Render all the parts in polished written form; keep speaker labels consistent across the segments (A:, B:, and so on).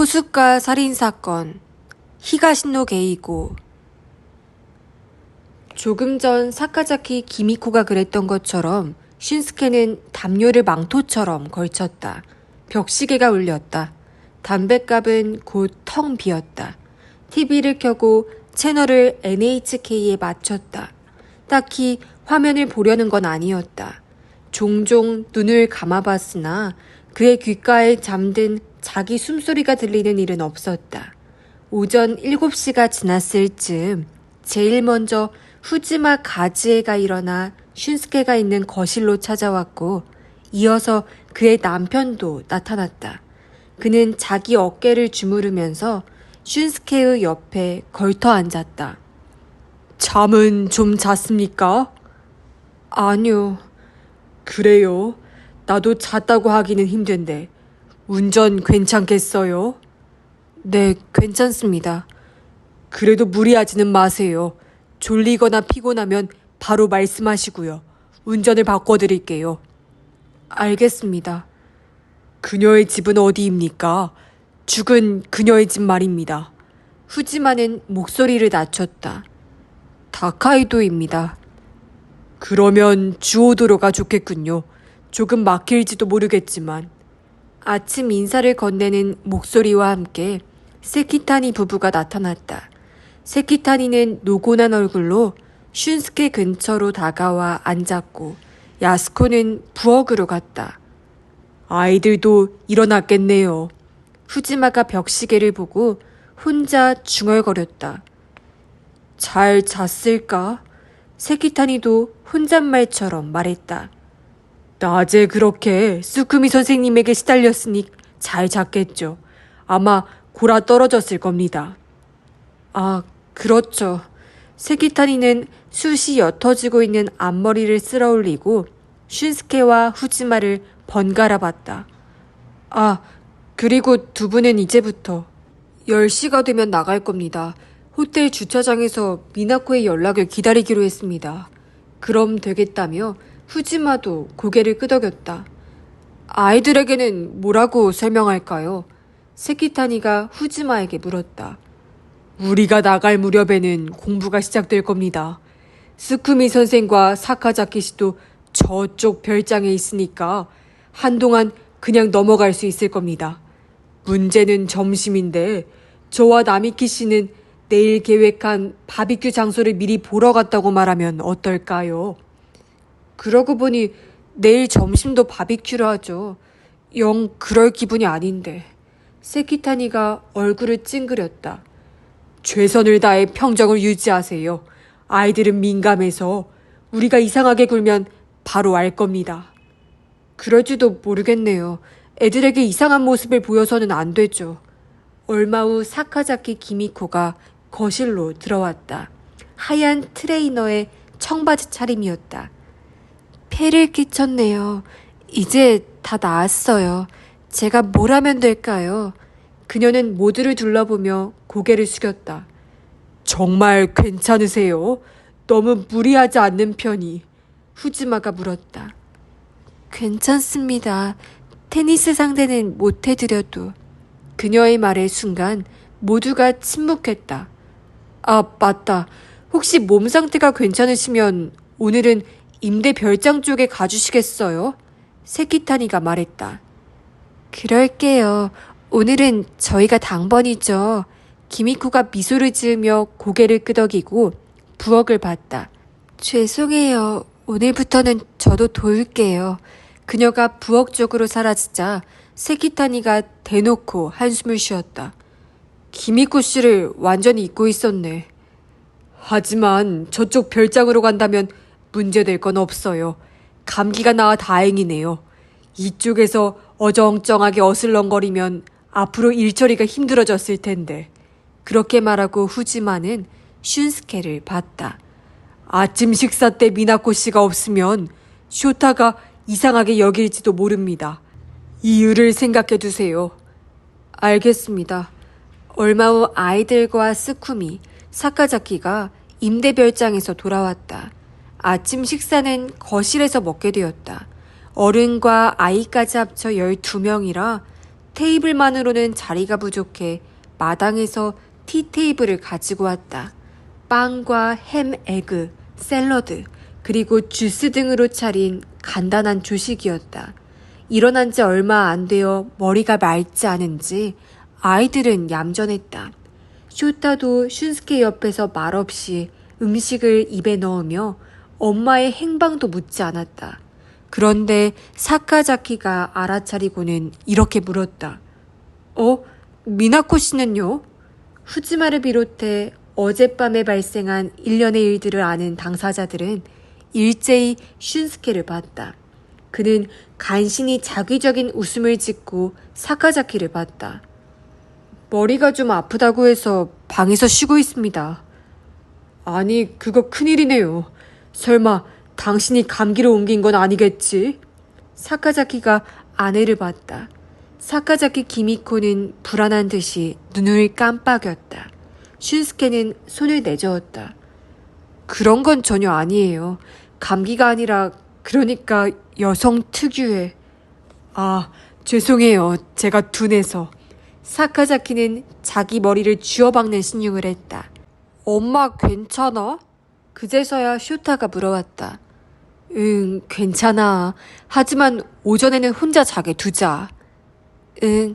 A: 호숫가 살인사건, 히가신노 게이고. 조금 전 사카자키 기미코가 그랬던 것처럼 슌스케는 담요를 망토처럼 걸쳤다. 벽시계가 울렸다. 담뱃갑은 곧 텅 비었다. TV를 켜고 채널을 NHK에 맞췄다. 딱히 화면을 보려는 건 아니었다. 종종 눈을 감아봤으나 그의 귓가에 잠든 자기 숨소리가 들리는 일은 없었다. 오전 7시가 지났을 즈음 제일 먼저 후지마 가즈에가 일어나 슌스케가 있는 거실로 찾아왔고 이어서 그의 남편도 나타났다. 그는 자기 어깨를 주무르면서 슌스케의 옆에 걸터 앉았다. 잠은 좀 잤습니까? 아니요. 그래요? 나도 잤다고 하기는 힘든데 운전 괜찮겠어요? 네, 괜찮습니다. 그래도 무리하지는 마세요. 졸리거나 피곤하면 바로 말씀하시고요. 운전을 바꿔드릴게요. 알겠습니다. 그녀의 집은 어디입니까? 죽은 그녀의 집 말입니다. 후지마는 목소리를 낮췄다. 다카이도입니다. 그러면 주오도로가 좋겠군요. 조금 막힐지도 모르겠지만. 아침 인사를 건네는 목소리와 함께 세키타니 부부가 나타났다. 세키타니는 노곤한 얼굴로 슌스케 근처로 다가와 앉았고 야스코는 부엌으로 갔다. 아이들도 일어났겠네요. 후지마가 벽시계를 보고 혼자 중얼거렸다. 잘 잤을까? 세키타니도 혼잣말처럼 말했다. 낮에 그렇게 스쿠미 선생님에게 시달렸으니 잘 잤겠죠. 아마 골아 떨어졌을 겁니다. 아, 그렇죠. 세키타니는 숱이 옅어지고 있는 앞머리를 쓸어올리고 슌스케와 후지마를 번갈아 봤다. 아, 그리고 두 분은 이제부터 10시가 되면 나갈 겁니다. 호텔 주차장에서 미나코의 연락을 기다리기로 했습니다. 그럼 되겠다며 후지마도 고개를 끄덕였다. 아이들에게는 뭐라고 설명할까요? 세키타니가 후지마에게 물었다. 우리가 나갈 무렵에는 공부가 시작될 겁니다. 스쿠미 선생과 사카자키 씨도 저쪽 별장에 있으니까 한동안 그냥 넘어갈 수 있을 겁니다. 문제는 점심인데 저와 나미키 씨는 내일 계획한 바비큐 장소를 미리 보러 갔다고 말하면 어떨까요? 그러고 보니 내일 점심도 바비큐를 하죠. 영 그럴 기분이 아닌데. 세키타니가 얼굴을 찡그렸다. 최선을 다해 평정을 유지하세요. 아이들은 민감해서 우리가 이상하게 굴면 바로 알 겁니다. 그럴지도 모르겠네요. 애들에게 이상한 모습을 보여서는 안 되죠. 얼마 후 사카자키 기미코가 거실로 들어왔다. 하얀 트레이너의 청바지 차림이었다. 폐를 끼쳤네요. 이제 다 나았어요. 제가 뭘 하면 될까요? 그녀는 모두를 둘러보며 고개를 숙였다. 정말 괜찮으세요? 너무 무리하지 않는 편이. 후지마가 물었다. 괜찮습니다. 테니스 상대는 못해드려도. 그녀의 말의 순간 모두가 침묵했다. 아, 맞다. 혹시 몸 상태가 괜찮으시면 오늘은 임대 별장 쪽에 가주시겠어요? 세키타니가 말했다. 그럴게요. 오늘은 저희가 당번이죠. 기미코가 미소를 지으며 고개를 끄덕이고 부엌을 봤다. 죄송해요. 오늘부터는 저도 도울게요. 그녀가 부엌 쪽으로 사라지자 세키타니가 대놓고 한숨을 쉬었다. 기미코 씨를 완전히 잊고 있었네. 하지만 저쪽 별장으로 간다면 문제될 건 없어요. 감기가 나아 다행이네요. 이쪽에서 어정쩡하게 어슬렁거리면 앞으로 일처리가 힘들어졌을 텐데. 그렇게 말하고 후지마는 슌스케를 봤다. 아침 식사 때 미나코 씨가 없으면 쇼타가 이상하게 여길지도 모릅니다. 이유를 생각해 두세요. 알겠습니다. 얼마 후 아이들과 스쿠미, 사카자키가 임대별장에서 돌아왔다. 아침 식사는 거실에서 먹게 되었다. 어른과 아이까지 합쳐 12명이라 테이블만으로는 자리가 부족해 마당에서 티테이블을 가지고 왔다. 빵과 햄, 에그, 샐러드, 그리고 주스 등으로 차린 간단한 조식이었다. 일어난 지 얼마 안 되어 머리가 맑지 않은지 아이들은 얌전했다. 쇼타도 슌스케 옆에서 말없이 음식을 입에 넣으며 엄마의 행방도 묻지 않았다. 그런데 사카자키가 알아차리고는 이렇게 물었다. 미나코 씨는요? 후지마를 비롯해 어젯밤에 발생한 일련의 일들을 아는 당사자들은 일제히 슌스케를 봤다. 그는 간신히 자기적인 웃음을 짓고 사카자키를 봤다. 머리가 좀 아프다고 해서 방에서 쉬고 있습니다. 아니, 그거 큰일이네요. 설마 당신이 감기로 옮긴 건 아니겠지? 사카자키가 아내를 봤다. 사카자키 기미코는 불안한 듯이 눈을 깜빡였다. 슌스케는 손을 내저었다. 그런 건 전혀 아니에요. 감기가 아니라 그러니까 여성 특유의... 죄송해요. 제가 둔해서. 사카자키는 자기 머리를 쥐어박는 신용을 했다. 엄마 괜찮아? 그제서야 쇼타가 물어왔다. 응, 괜찮아. 하지만 오전에는 혼자 자게 두자. 응.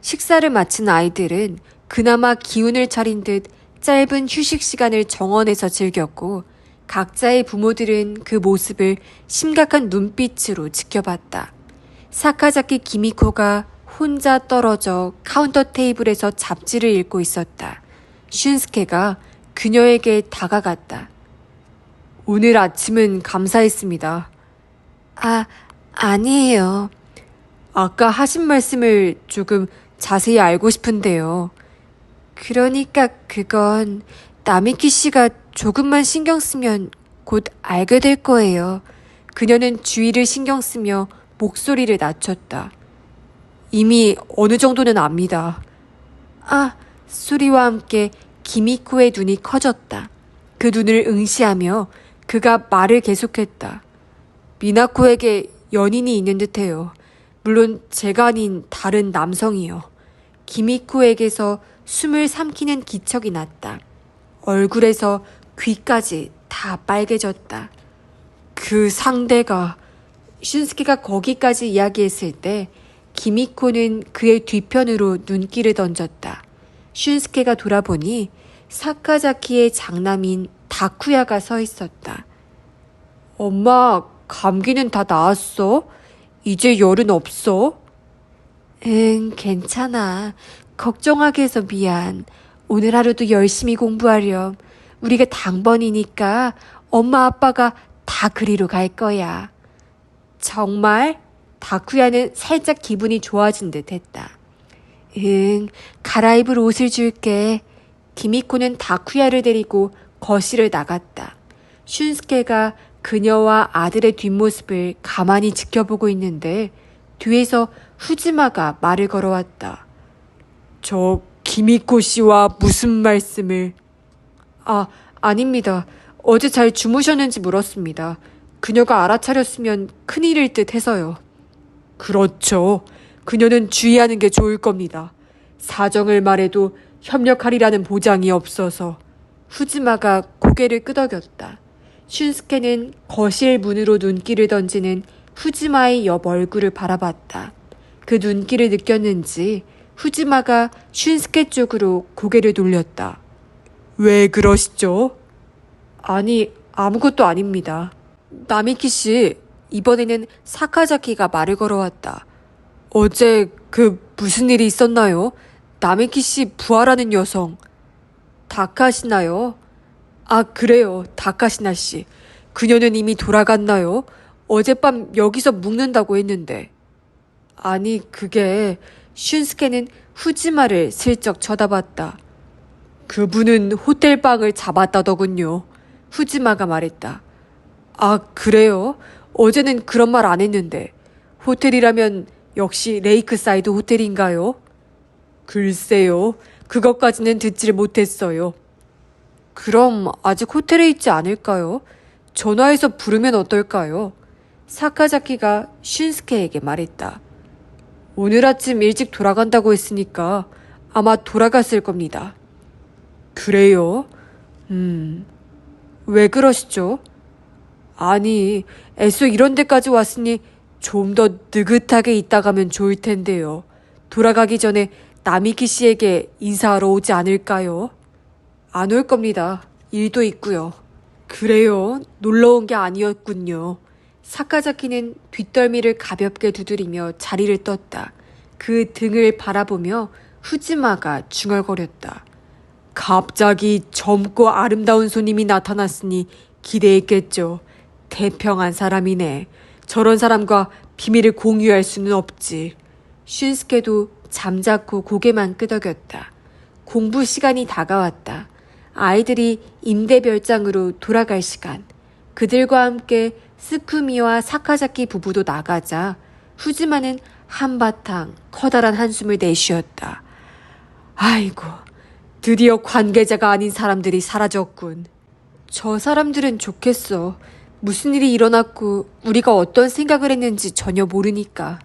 A: 식사를 마친 아이들은 그나마 기운을 차린 듯 짧은 휴식 시간을 정원에서 즐겼고 각자의 부모들은 그 모습을 심각한 눈빛으로 지켜봤다. 사카자키 기미코가 혼자 떨어져 카운터 테이블에서 잡지를 읽고 있었다. 슌스케가 그녀에게 다가갔다. 오늘 아침은 감사했습니다. 아니에요. 아까 하신 말씀을 조금 자세히 알고 싶은데요. 그러니까 그건 나미키 씨가 조금만 신경 쓰면 곧 알게 될 거예요. 그녀는 주위를 신경 쓰며 목소리를 낮췄다. 이미 어느 정도는 압니다. 소리와 함께 기미코의 눈이 커졌다. 그 눈을 응시하며 그가 말을 계속했다. 미나코에게 연인이 있는 듯해요. 물론 제가 아닌 다른 남성이요. 기미코에게서 숨을 삼키는 기척이 났다. 얼굴에서 귀까지 다 빨개졌다. 그 상대가... 슌스케가 거기까지 이야기했을 때 기미코는 그의 뒤편으로 눈길을 던졌다. 슌스케가 돌아보니 사카자키의 장남인 다쿠야가 서 있었다. 엄마, 감기는 다 나았어? 이제 열은 없어? 응, 괜찮아. 걱정하게 해서 미안. 오늘 하루도 열심히 공부하렴. 우리가 당번이니까 엄마 아빠가 다 그리로 갈 거야. 정말? 다쿠야는 살짝 기분이 좋아진 듯 했다. 응, 갈아입을 옷을 줄게. 기미코는 다쿠야를 데리고 거실을 나갔다. 슌스케가 그녀와 아들의 뒷모습을 가만히 지켜보고 있는데 뒤에서 후지마가 말을 걸어왔다. 저 기미코 씨와 무슨 말씀을... 아닙니다. 어제 잘 주무셨는지 물었습니다. 그녀가 알아차렸으면 큰일일 듯 해서요. 그렇죠. 그녀는 주의하는 게 좋을 겁니다. 사정을 말해도 협력하리라는 보장이 없어서. 후지마가 고개를 끄덕였다. 슌스케는 거실 문으로 눈길을 던지는 후지마의 옆 얼굴을 바라봤다. 그 눈길을 느꼈는지 후지마가 슌스케 쪽으로 고개를 돌렸다. 왜 그러시죠? 아니, 아무것도 아닙니다. 나미키 씨, 이번에는 사카자키가 말을 걸어왔다. 어제 무슨 일이 있었나요? 나미키 씨 부하라는 여성. 다카시나요? 그래요. 다카시나 씨. 그녀는 이미 돌아갔나요? 어젯밤 여기서 묵는다고 했는데. 아니, 그게... 슌스케는 후지마를 슬쩍 쳐다봤다. 그분은 호텔방을 잡았다더군요. 후지마가 말했다. 그래요? 어제는 그런 말 안 했는데. 호텔이라면 역시 레이크사이드 호텔인가요? 글쎄요. 그것까지는 듣지를 못했어요. 그럼 아직 호텔에 있지 않을까요? 전화해서 부르면 어떨까요? 사카자키가 슌스케에게 말했다. 오늘 아침 일찍 돌아간다고 했으니까 아마 돌아갔을 겁니다. 그래요? 왜 그러시죠? 아니, 애써 이런 데까지 왔으니 좀 더 느긋하게 있다 가면 좋을 텐데요. 돌아가기 전에 나미키 씨에게 인사하러 오지 않을까요? 안 올 겁니다. 일도 있고요. 그래요? 놀러 온 게 아니었군요. 사카자키는 뒷덜미를 가볍게 두드리며 자리를 떴다. 그 등을 바라보며 후지마가 중얼거렸다. 갑자기 젊고 아름다운 손님이 나타났으니 기대했겠죠. 태평한 사람이네. 저런 사람과 비밀을 공유할 수는 없지. 슌스케도 잠자코 고개만 끄덕였다. 공부 시간이 다가왔다. 아이들이 임대별장으로 돌아갈 시간. 그들과 함께 스쿠미와 사카자키 부부도 나가자 후지마는 한바탕 커다란 한숨을 내쉬었다. 아이고, 드디어 관계자가 아닌 사람들이 사라졌군. 저 사람들은 좋겠어. 무슨 일이 일어났고 우리가 어떤 생각을 했는지 전혀 모르니까.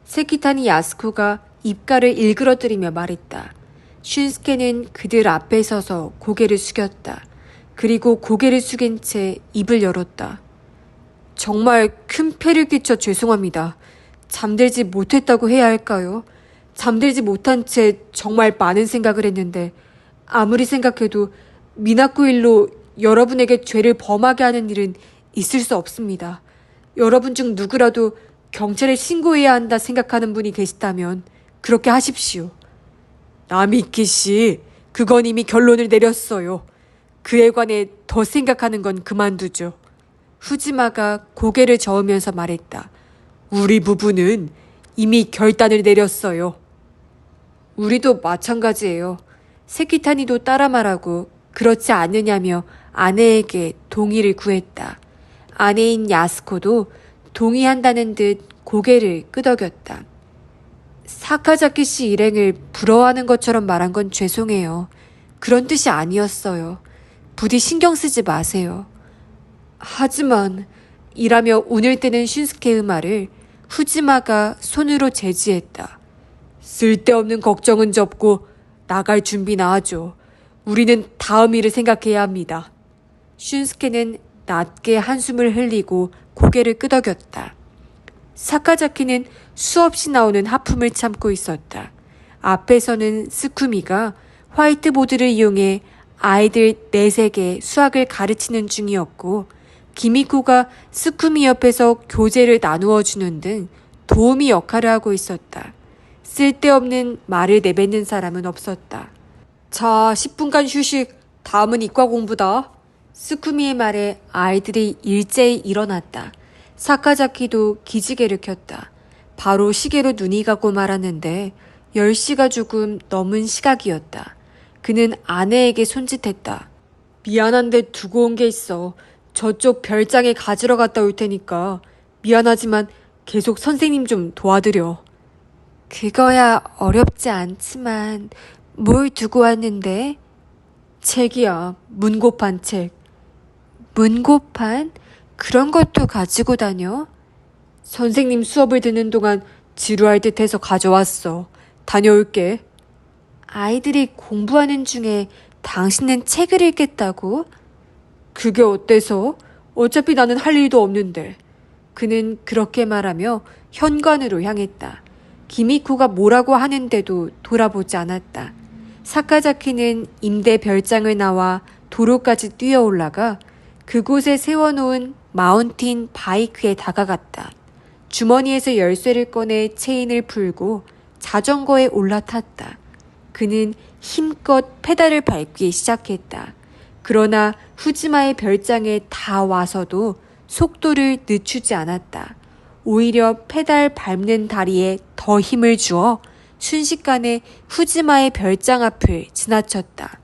A: 세키타니 야스코가 입가를 일그러뜨리며 말했다. 슌스케는 그들 앞에 서서 고개를 숙였다. 그리고 고개를 숙인 채 입을 열었다. 정말 큰 폐를 끼쳐 죄송합니다. 잠들지 못했다고 해야 할까요? 잠들지 못한 채 정말 많은 생각을 했는데 아무리 생각해도 미나코 일로 여러분에게 죄를 범하게 하는 일은 있을 수 없습니다. 여러분 중 누구라도 경찰에 신고해야 한다 생각하는 분이 계시다면 그렇게 하십시오. 나미키 씨, 그건 이미 결론을 내렸어요. 그에 관해 더 생각하는 건 그만두죠. 후지마가 고개를 저으면서 말했다. 우리 부부는 이미 결단을 내렸어요. 우리도 마찬가지예요. 세키타니도 따라 말하고 그렇지 않느냐며 아내에게 동의를 구했다. 아내인 야스코도 동의한다는 듯 고개를 끄덕였다. 사카자키 씨 일행을 부러워하는 것처럼 말한 건 죄송해요. 그런 뜻이 아니었어요. 부디 신경 쓰지 마세요. 하지만 이라며 운을 뜨는 슌스케의 말을 후지마가 손으로 제지했다. 쓸데없는 걱정은 접고 나갈 준비나 하죠. 우리는 다음 일을 생각해야 합니다. 슌스케는 낮게 한숨을 흘리고 고개를 끄덕였다. 사카자키는 수없이 나오는 하품을 참고 있었다. 앞에서는 스쿠미가 화이트보드를 이용해 아이들 넷에게 수학을 가르치는 중이었고 기미코가 스쿠미 옆에서 교재를 나누어 주는 등 도우미 역할을 하고 있었다. 쓸데없는 말을 내뱉는 사람은 없었다. 자, 10분간 휴식. 다음은 이과 공부다. 스쿠미의 말에 아이들이 일제히 일어났다. 사카자키도 기지개를 켰다. 바로 시계로 눈이 가고 말았는데 10시가 조금 넘은 시각이었다. 그는 아내에게 손짓했다. 미안한데 두고 온 게 있어. 저쪽 별장에 가지러 갔다 올 테니까 미안하지만 계속 선생님 좀 도와드려. 그거야 어렵지 않지만 뭘 두고 왔는데? 책이야. 문고판 책. 문고판? 그런 것도 가지고 다녀? 선생님 수업을 듣는 동안 지루할 듯해서 가져왔어. 다녀올게. 아이들이 공부하는 중에 당신은 책을 읽겠다고? 그게 어때서? 어차피 나는 할 일도 없는데. 그는 그렇게 말하며 현관으로 향했다. 기미코가 뭐라고 하는데도 돌아보지 않았다. 사카자키는 임대 별장을 나와 도로까지 뛰어 올라가 그곳에 세워놓은 마운틴 바이크에 다가갔다. 주머니에서 열쇠를 꺼내 체인을 풀고 자전거에 올라탔다. 그는 힘껏 페달을 밟기 시작했다. 그러나 후지마의 별장에 다 와서도 속도를 늦추지 않았다. 오히려 페달 밟는 다리에 더 힘을 주어 순식간에 후지마의 별장 앞을 지나쳤다.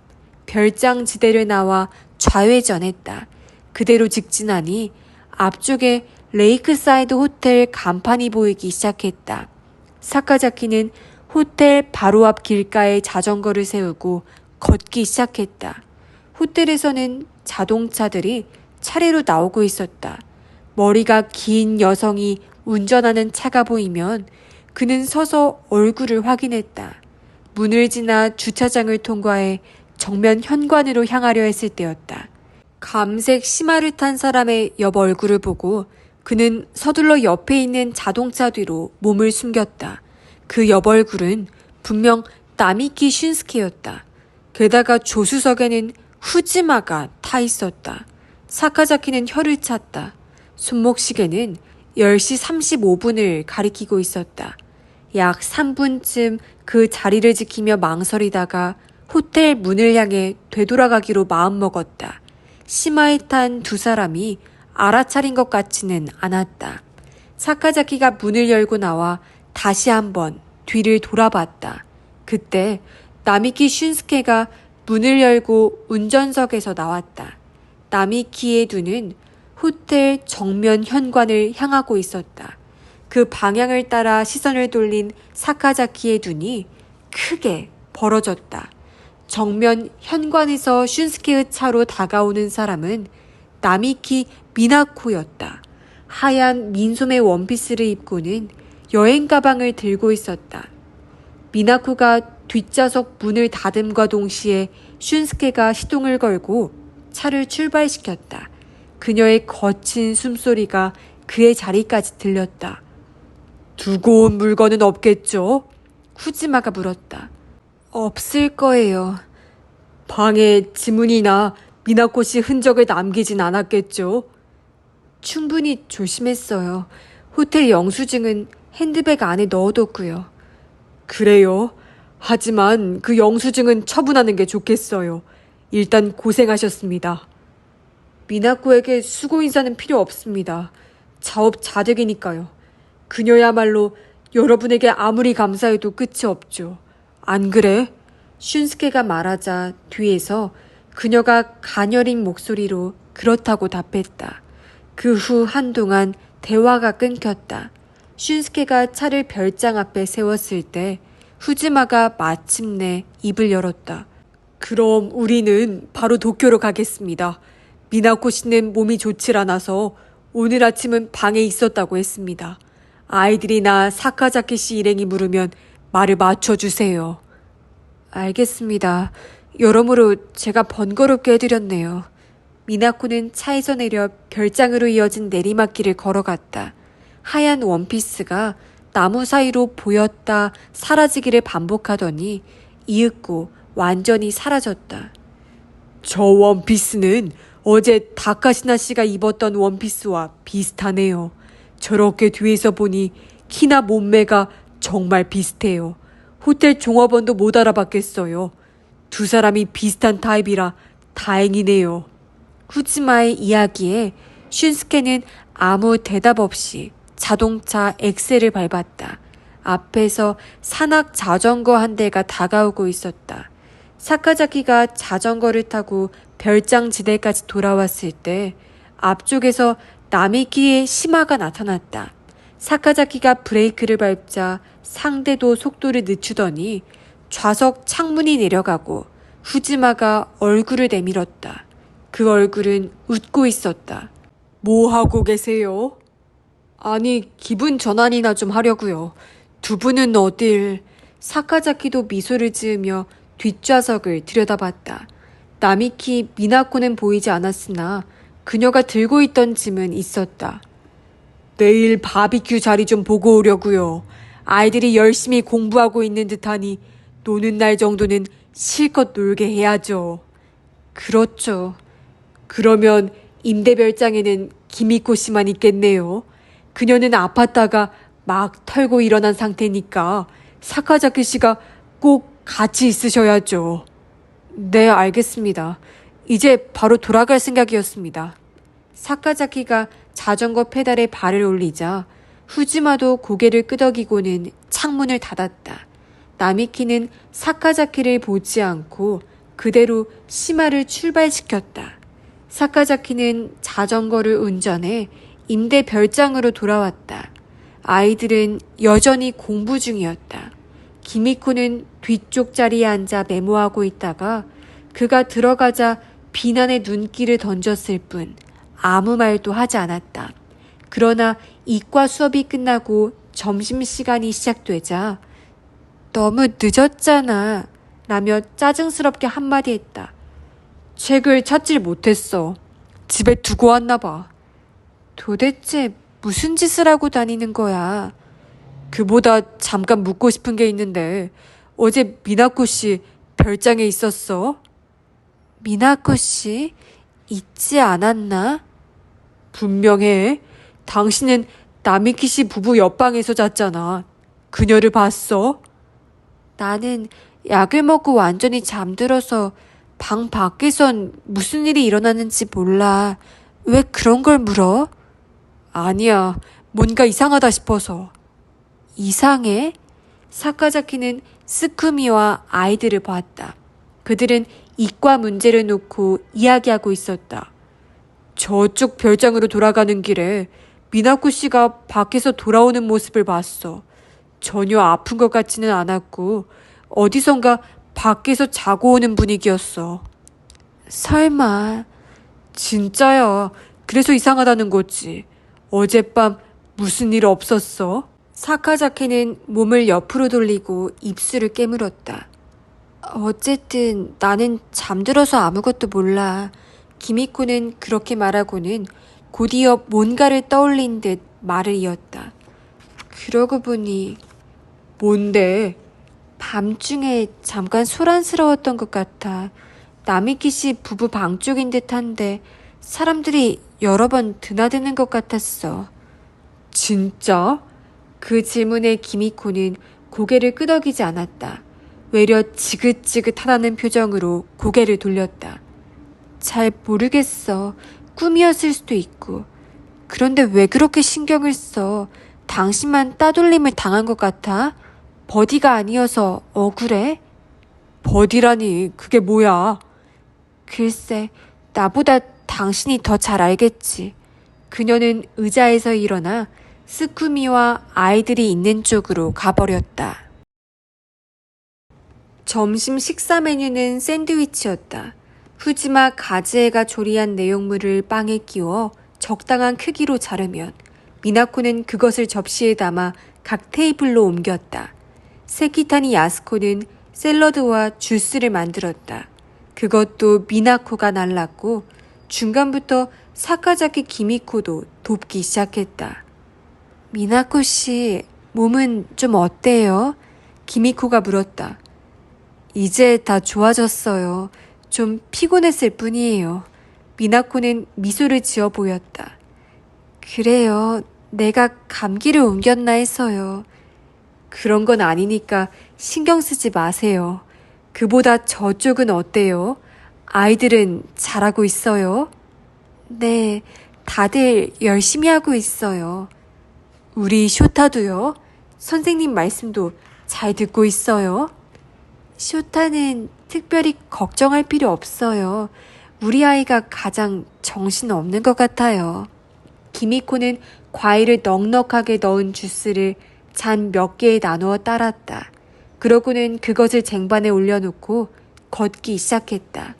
A: 별장 지대를 나와 좌회전했다. 그대로 직진하니 앞쪽에 레이크사이드 호텔 간판이 보이기 시작했다. 사카자키는 호텔 바로 앞 길가에 자전거를 세우고 걷기 시작했다. 호텔에서는 자동차들이 차례로 나오고 있었다. 머리가 긴 여성이 운전하는 차가 보이면 그는 서서 얼굴을 확인했다. 문을 지나 주차장을 통과해 정면 현관으로 향하려 했을 때였다. 감색 치마를 탄 사람의 옆 얼굴을 보고 그는 서둘러 옆에 있는 자동차 뒤로 몸을 숨겼다. 그 옆 얼굴은 분명 나미키 슌스케였다. 게다가 조수석에는 후지마가 타 있었다. 사카자키는 혀를 찼다. 손목시계는 10시 35분을 가리키고 있었다. 약 3분쯤 그 자리를 지키며 망설이다가 호텔 문을 향해 되돌아가기로 마음먹었다. 치마에 탄 두 사람이 알아차린 것 같지는 않았다. 사카자키가 문을 열고 나와 다시 한번 뒤를 돌아봤다. 그때 나미키 슌스케가 문을 열고 운전석에서 나왔다. 나미키의 눈은 호텔 정면 현관을 향하고 있었다. 그 방향을 따라 시선을 돌린 사카자키의 눈이 크게 벌어졌다. 정면 현관에서 슌스케의 차로 다가오는 사람은 나미키 미나코였다. 하얀 민소매 원피스를 입고는 여행 가방을 들고 있었다. 미나코가 뒷좌석 문을 닫음과 동시에 슌스케가 시동을 걸고 차를 출발시켰다. 그녀의 거친 숨소리가 그의 자리까지 들렸다. 두고 온 물건은 없겠죠? 후지마가 물었다. 없을 거예요. 방에 지문이나 미나코 씨 흔적을 남기진 않았겠죠? 충분히 조심했어요. 호텔 영수증은 핸드백 안에 넣어뒀고요. 그래요? 하지만 그 영수증은 처분하는 게 좋겠어요. 일단 고생하셨습니다. 미나코에게 수고 인사는 필요 없습니다. 자업자득이니까요. 그녀야말로 여러분에게 아무리 감사해도 끝이 없죠. 안 그래? 슌스케가 말하자 뒤에서 그녀가 가녀린 목소리로 그렇다고 답했다. 그 후 한동안 대화가 끊겼다. 슌스케가 차를 별장 앞에 세웠을 때 후지마가 마침내 입을 열었다. 그럼 우리는 바로 도쿄로 가겠습니다. 미나코 씨는 몸이 좋질 않아서 오늘 아침은 방에 있었다고 했습니다. 아이들이나 사카자키 씨 일행이 물으면 말을 맞춰주세요. 알겠습니다. 여러모로 제가 번거롭게 해드렸네요. 미나코는 차에서 내려 별장으로 이어진 내리막길을 걸어갔다. 하얀 원피스가 나무 사이로 보였다 사라지기를 반복하더니 이윽고 완전히 사라졌다. 저 원피스는 어제 다카시나 씨가 입었던 원피스와 비슷하네요. 저렇게 뒤에서 보니 키나 몸매가 정말 비슷해요. 호텔 종업원도 못 알아봤겠어요. 두 사람이 비슷한 타입이라 다행이네요. 후지마의 이야기에 슌스케는 아무 대답 없이 자동차 엑셀을 밟았다. 앞에서 산악 자전거 한 대가 다가오고 있었다. 사카자키가 자전거를 타고 별장 지대까지 돌아왔을 때 앞쪽에서 나미키의 시마가 나타났다. 사카자키가 브레이크를 밟자 상대도 속도를 늦추더니 좌석 창문이 내려가고 후지마가 얼굴을 내밀었다. 그 얼굴은 웃고 있었다. 뭐 하고 계세요? 아니, 기분 전환이나 좀 하려고요. 두 분은 어딜... 사카자키도 미소를 지으며 뒷좌석을 들여다봤다. 나미키 미나코는 보이지 않았으나 그녀가 들고 있던 짐은 있었다. 내일 바비큐 자리 좀 보고 오려고요. 아이들이 열심히 공부하고 있는 듯하니 노는 날 정도는 실컷 놀게 해야죠. 그렇죠. 그러면 임대별장에는 기미코 씨만 있겠네요. 그녀는 아팠다가 막 털고 일어난 상태니까 사카자키 씨가 꼭 같이 있으셔야죠. 네, 알겠습니다. 이제 바로 돌아갈 생각이었습니다. 사카자키가 자전거 페달에 발을 올리자 후지마도 고개를 끄덕이고는 창문을 닫았다. 나미키는 사카자키를 보지 않고 그대로 시마를 출발시켰다. 사카자키는 자전거를 운전해 임대 별장으로 돌아왔다. 아이들은 여전히 공부 중이었다. 기미코는 뒤쪽 자리에 앉아 메모하고 있다가 그가 들어가자 비난의 눈길을 던졌을 뿐 아무 말도 하지 않았다. 그러나 이과 수업이 끝나고 점심시간이 시작되자 너무 늦었잖아 라며 짜증스럽게 한마디 했다. 책을 찾질 못했어. 집에 두고 왔나 봐. 도대체 무슨 짓을 하고 다니는 거야? 그보다 잠깐 묻고 싶은 게 있는데 어제 미나코 씨 별장에 있었어? 미나코 씨? 있지 않았나? 분명해. 당신은 나미키 씨 부부 옆방에서 잤잖아. 그녀를 봤어? 나는 약을 먹고 완전히 잠들어서 방 밖에선 무슨 일이 일어났는지 몰라. 왜 그런 걸 물어? 아니야. 뭔가 이상하다 싶어서. 이상해? 사카자키는 스쿠미와 아이들을 보았다. 그들은 이과 문제를 놓고 이야기하고 있었다. 저쪽 별장으로 돌아가는 길에 미나코 씨가 밖에서 돌아오는 모습을 봤어. 전혀 아픈 것 같지는 않았고 어디선가 밖에서 자고 오는 분위기였어. 설마. 진짜야. 그래서 이상하다는 거지. 어젯밤 무슨 일 없었어? 사카자케는 몸을 옆으로 돌리고 입술을 깨물었다. 어쨌든 나는 잠들어서 아무것도 몰라. 기미코는 그렇게 말하고는 곧이어 뭔가를 떠올린 듯 말을 이었다. 그러고 보니 뭔데? 밤중에 잠깐 소란스러웠던 것 같아. 나미키 씨 부부 방 쪽인 듯한데 사람들이 여러 번 드나드는 것 같았어. 진짜? 그 질문에 기미코는 고개를 끄덕이지 않았다. 외려 지긋지긋하다는 표정으로 고개를 돌렸다. 잘 모르겠어. 꿈이었을 수도 있고. 그런데 왜 그렇게 신경을 써? 당신만 따돌림을 당한 것 같아? 버디가 아니어서 억울해? 버디라니 그게 뭐야? 글쎄, 나보다 당신이 더 잘 알겠지. 그녀는 의자에서 일어나 스쿠미와 아이들이 있는 쪽으로 가버렸다. 점심 식사 메뉴는 샌드위치였다. 후지마 가즈에가 조리한 내용물을 빵에 끼워 적당한 크기로 자르면 미나코는 그것을 접시에 담아 각 테이블로 옮겼다. 세키타니 야스코는 샐러드와 주스를 만들었다. 그것도 미나코가 날랐고 중간부터 사카자키 기미코도 돕기 시작했다. 미나코 씨, 몸은 좀 어때요? 기미코가 물었다. 이제 다 좋아졌어요. 좀 피곤했을 뿐이에요. 미나코는 미소를 지어 보였다. 그래요. 내가 감기를 옮겼나 해서요. 그런 건 아니니까 신경 쓰지 마세요. 그보다 저쪽은 어때요? 아이들은 잘하고 있어요? 네, 다들 열심히 하고 있어요. 우리 쇼타도요? 선생님 말씀도 잘 듣고 있어요? 쇼타는 특별히 걱정할 필요 없어요. 우리 아이가 가장 정신없는 것 같아요. 기미코는 과일을 넉넉하게 넣은 주스를 잔 몇 개에 나누어 따랐다. 그러고는 그것을 쟁반에 올려놓고 걷기 시작했다.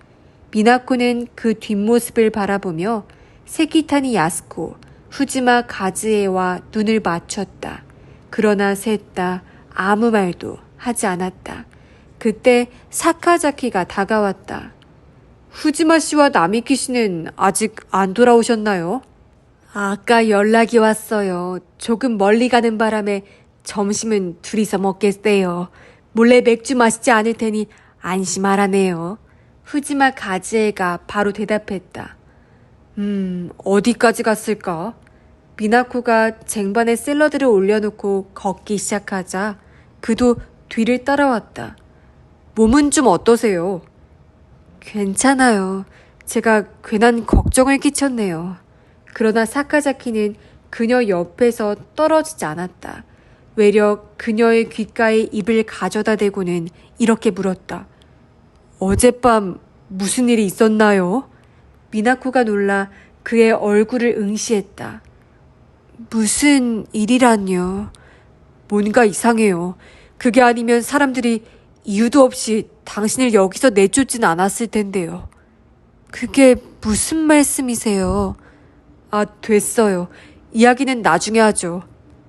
A: 미나코는 그 뒷모습을 바라보며 세키타니 야스코, 후지마 가즈에와 눈을 맞췄다. 그러나 셋 다 아무 말도 하지 않았다. 그때 사카자키가 다가왔다. 후지마 씨와 나미키 씨는 아직 안 돌아오셨나요? 아까 연락이 왔어요. 조금 멀리 가는 바람에 점심은 둘이서 먹겠대요. 몰래 맥주 마시지 않을 테니 안심하라네요. 후지마 가즈에가 바로 대답했다. 어디까지 갔을까? 미나코가 쟁반에 샐러드를 올려놓고 걷기 시작하자 그도 뒤를 따라왔다. 몸은 좀 어떠세요? 괜찮아요. 제가 괜한 걱정을 끼쳤네요. 그러나 사카자키는 그녀 옆에서 떨어지지 않았다. 외려 그녀의 귓가에 입을 가져다 대고는 이렇게 물었다. 어젯밤 무슨 일이 있었나요? 미나코가 놀라 그의 얼굴을 응시했다. 무슨 일이란요? 뭔가 이상해요. 그게 아니면 사람들이 이유도 없이 당신을 여기서 내쫓진 않았을 텐데요. 그게 무슨 말씀이세요? 아, 됐어요. 이야기는 나중에 하죠.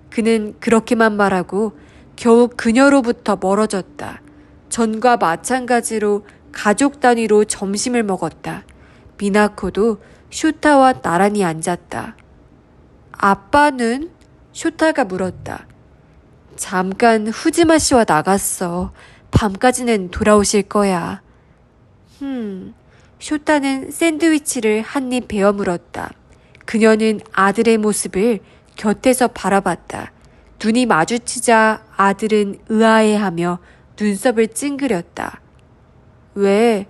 A: 그는 그렇게만 말하고 겨우 그녀로부터 멀어졌다. 전과 마찬가지로 가족 단위로 점심을 먹었다. 미나코도 쇼타와 나란히 앉았다. 아빠는? 쇼타가 물었다. 잠깐 후지마 씨와 나갔어. 밤까지는 돌아오실 거야. 쇼타는 샌드위치를 한 입 베어 물었다. 그녀는 아들의 모습을 곁에서 바라봤다. 눈이 마주치자 아들은 의아해하며 눈썹을 찡그렸다. 왜?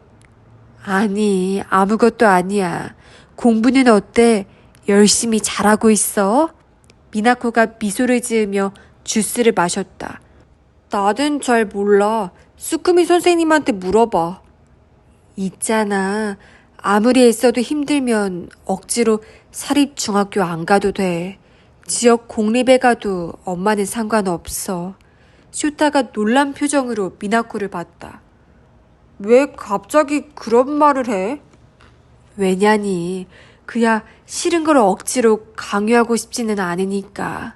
A: 아니, 아무것도 아니야. 공부는 어때? 열심히 잘하고 있어? 미나코가 미소를 지으며 주스를 마셨다. 나는 잘 몰라. 스쿠미 선생님한테 물어봐. 있잖아. 아무리 애써도 힘들면 억지로 사립중학교 안 가도 돼. 지역 공립에 가도 엄마는 상관없어. 쇼타가 놀란 표정으로 미나코를 봤다. 왜 갑자기 그런 말을 해? 왜냐니, 그야 싫은 걸 억지로 강요하고 싶지는 않으니까.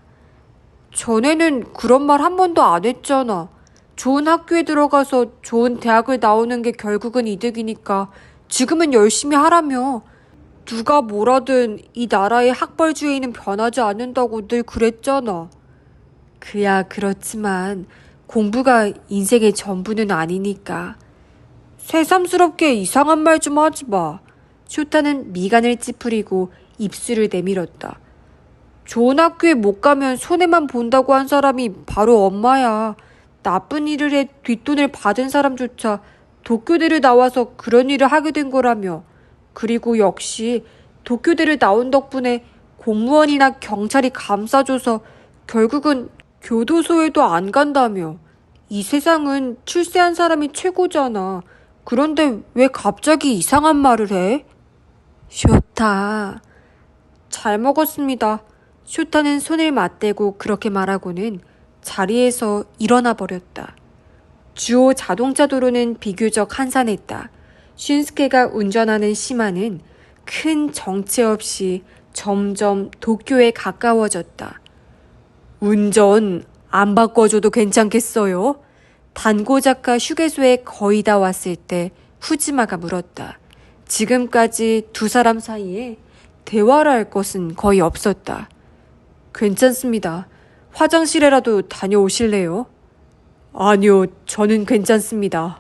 A: 전에는 그런 말 한 번도 안 했잖아. 좋은 학교에 들어가서 좋은 대학을 나오는 게 결국은 이득이니까 지금은 열심히 하라며. 누가 뭐라든 이 나라의 학벌주의는 변하지 않는다고 늘 그랬잖아. 그야 그렇지만 공부가 인생의 전부는 아니니까. 새삼스럽게 이상한 말 좀 하지 마. 쇼타는 미간을 찌푸리고 입술을 내밀었다. 좋은 학교에 못 가면 손해만 본다고 한 사람이 바로 엄마야. 나쁜 일을 해 뒷돈을 받은 사람조차 도쿄대를 나와서 그런 일을 하게 된 거라며. 그리고 역시 도쿄대를 나온 덕분에 공무원이나 경찰이 감싸줘서 결국은 교도소에도 안 간다며. 이 세상은 출세한 사람이 최고잖아. 그런데 왜 갑자기 이상한 말을 해? 쇼타. 잘 먹었습니다. 쇼타는 손을 맞대고 그렇게 말하고는 자리에서 일어나 버렸다. 주요 자동차 도로는 비교적 한산했다. 슌스케가 운전하는 시마는 큰 정체 없이 점점 도쿄에 가까워졌다. 운전 안 바꿔줘도 괜찮겠어요? 단고작가 휴게소에 거의 다 왔을 때 후지마가 물었다. 지금까지 두 사람 사이에 대화를 할 것은 거의 없었다. 괜찮습니다. 화장실에라도 다녀오실래요? 아니요, 저는 괜찮습니다.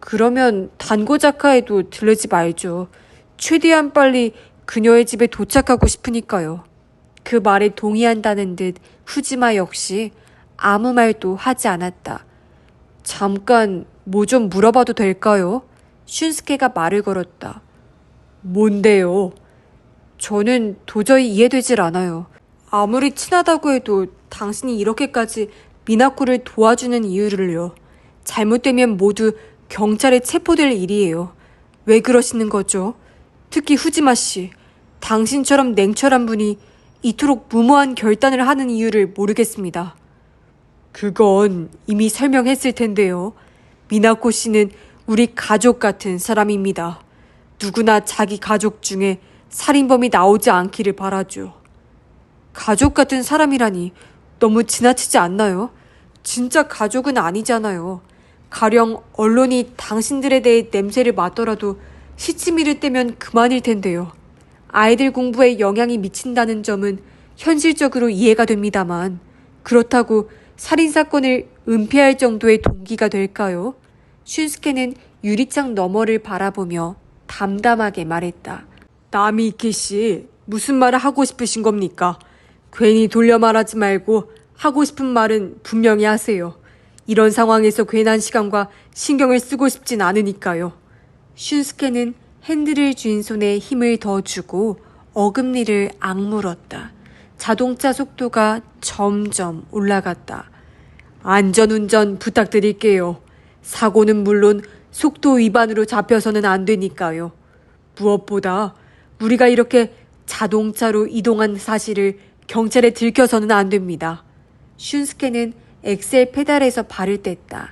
A: 그러면 단고작가에도 들르지 말죠. 최대한 빨리 그녀의 집에 도착하고 싶으니까요. 그 말에 동의한다는 듯 후지마 역시 아무 말도 하지 않았다. 잠깐 뭐 좀 물어봐도 될까요? 슌스케가 말을 걸었다. 뭔데요? 저는 도저히 이해되질 않아요. 아무리 친하다고 해도 당신이 이렇게까지 미나코를 도와주는 이유를요. 잘못되면 모두 경찰에 체포될 일이에요. 왜 그러시는 거죠? 특히 후지마 씨, 당신처럼 냉철한 분이 이토록 무모한 결단을 하는 이유를 모르겠습니다. 그건 이미 설명했을 텐데요. 미나코 씨는 우리 가족 같은 사람입니다. 누구나 자기 가족 중에 살인범이 나오지 않기를 바라죠. 가족 같은 사람이라니 너무 지나치지 않나요? 진짜 가족은 아니잖아요. 가령 언론이 당신들에 대해 냄새를 맡더라도 시치미를 떼면 그만일 텐데요. 아이들 공부에 영향이 미친다는 점은 현실적으로 이해가 됩니다만 그렇다고 살인사건을 은폐할 정도의 동기가 될까요? 슌스케는 유리창 너머를 바라보며 담담하게 말했다. 나미키 씨, 무슨 말을 하고 싶으신 겁니까? 괜히 돌려 말하지 말고 하고 싶은 말은 분명히 하세요. 이런 상황에서 괜한 시간과 신경을 쓰고 싶진 않으니까요. 슌스케는 핸들을 쥔 손에 힘을 더 주고 어금니를 악물었다. 자동차 속도가 점점 올라갔다. 안전운전 부탁드릴게요. 사고는 물론 속도 위반으로 잡혀서는 안 되니까요. 무엇보다 우리가 이렇게 자동차로 이동한 사실을 경찰에 들켜서는 안 됩니다. 슌스케는 엑셀 페달에서 발을 뗐다.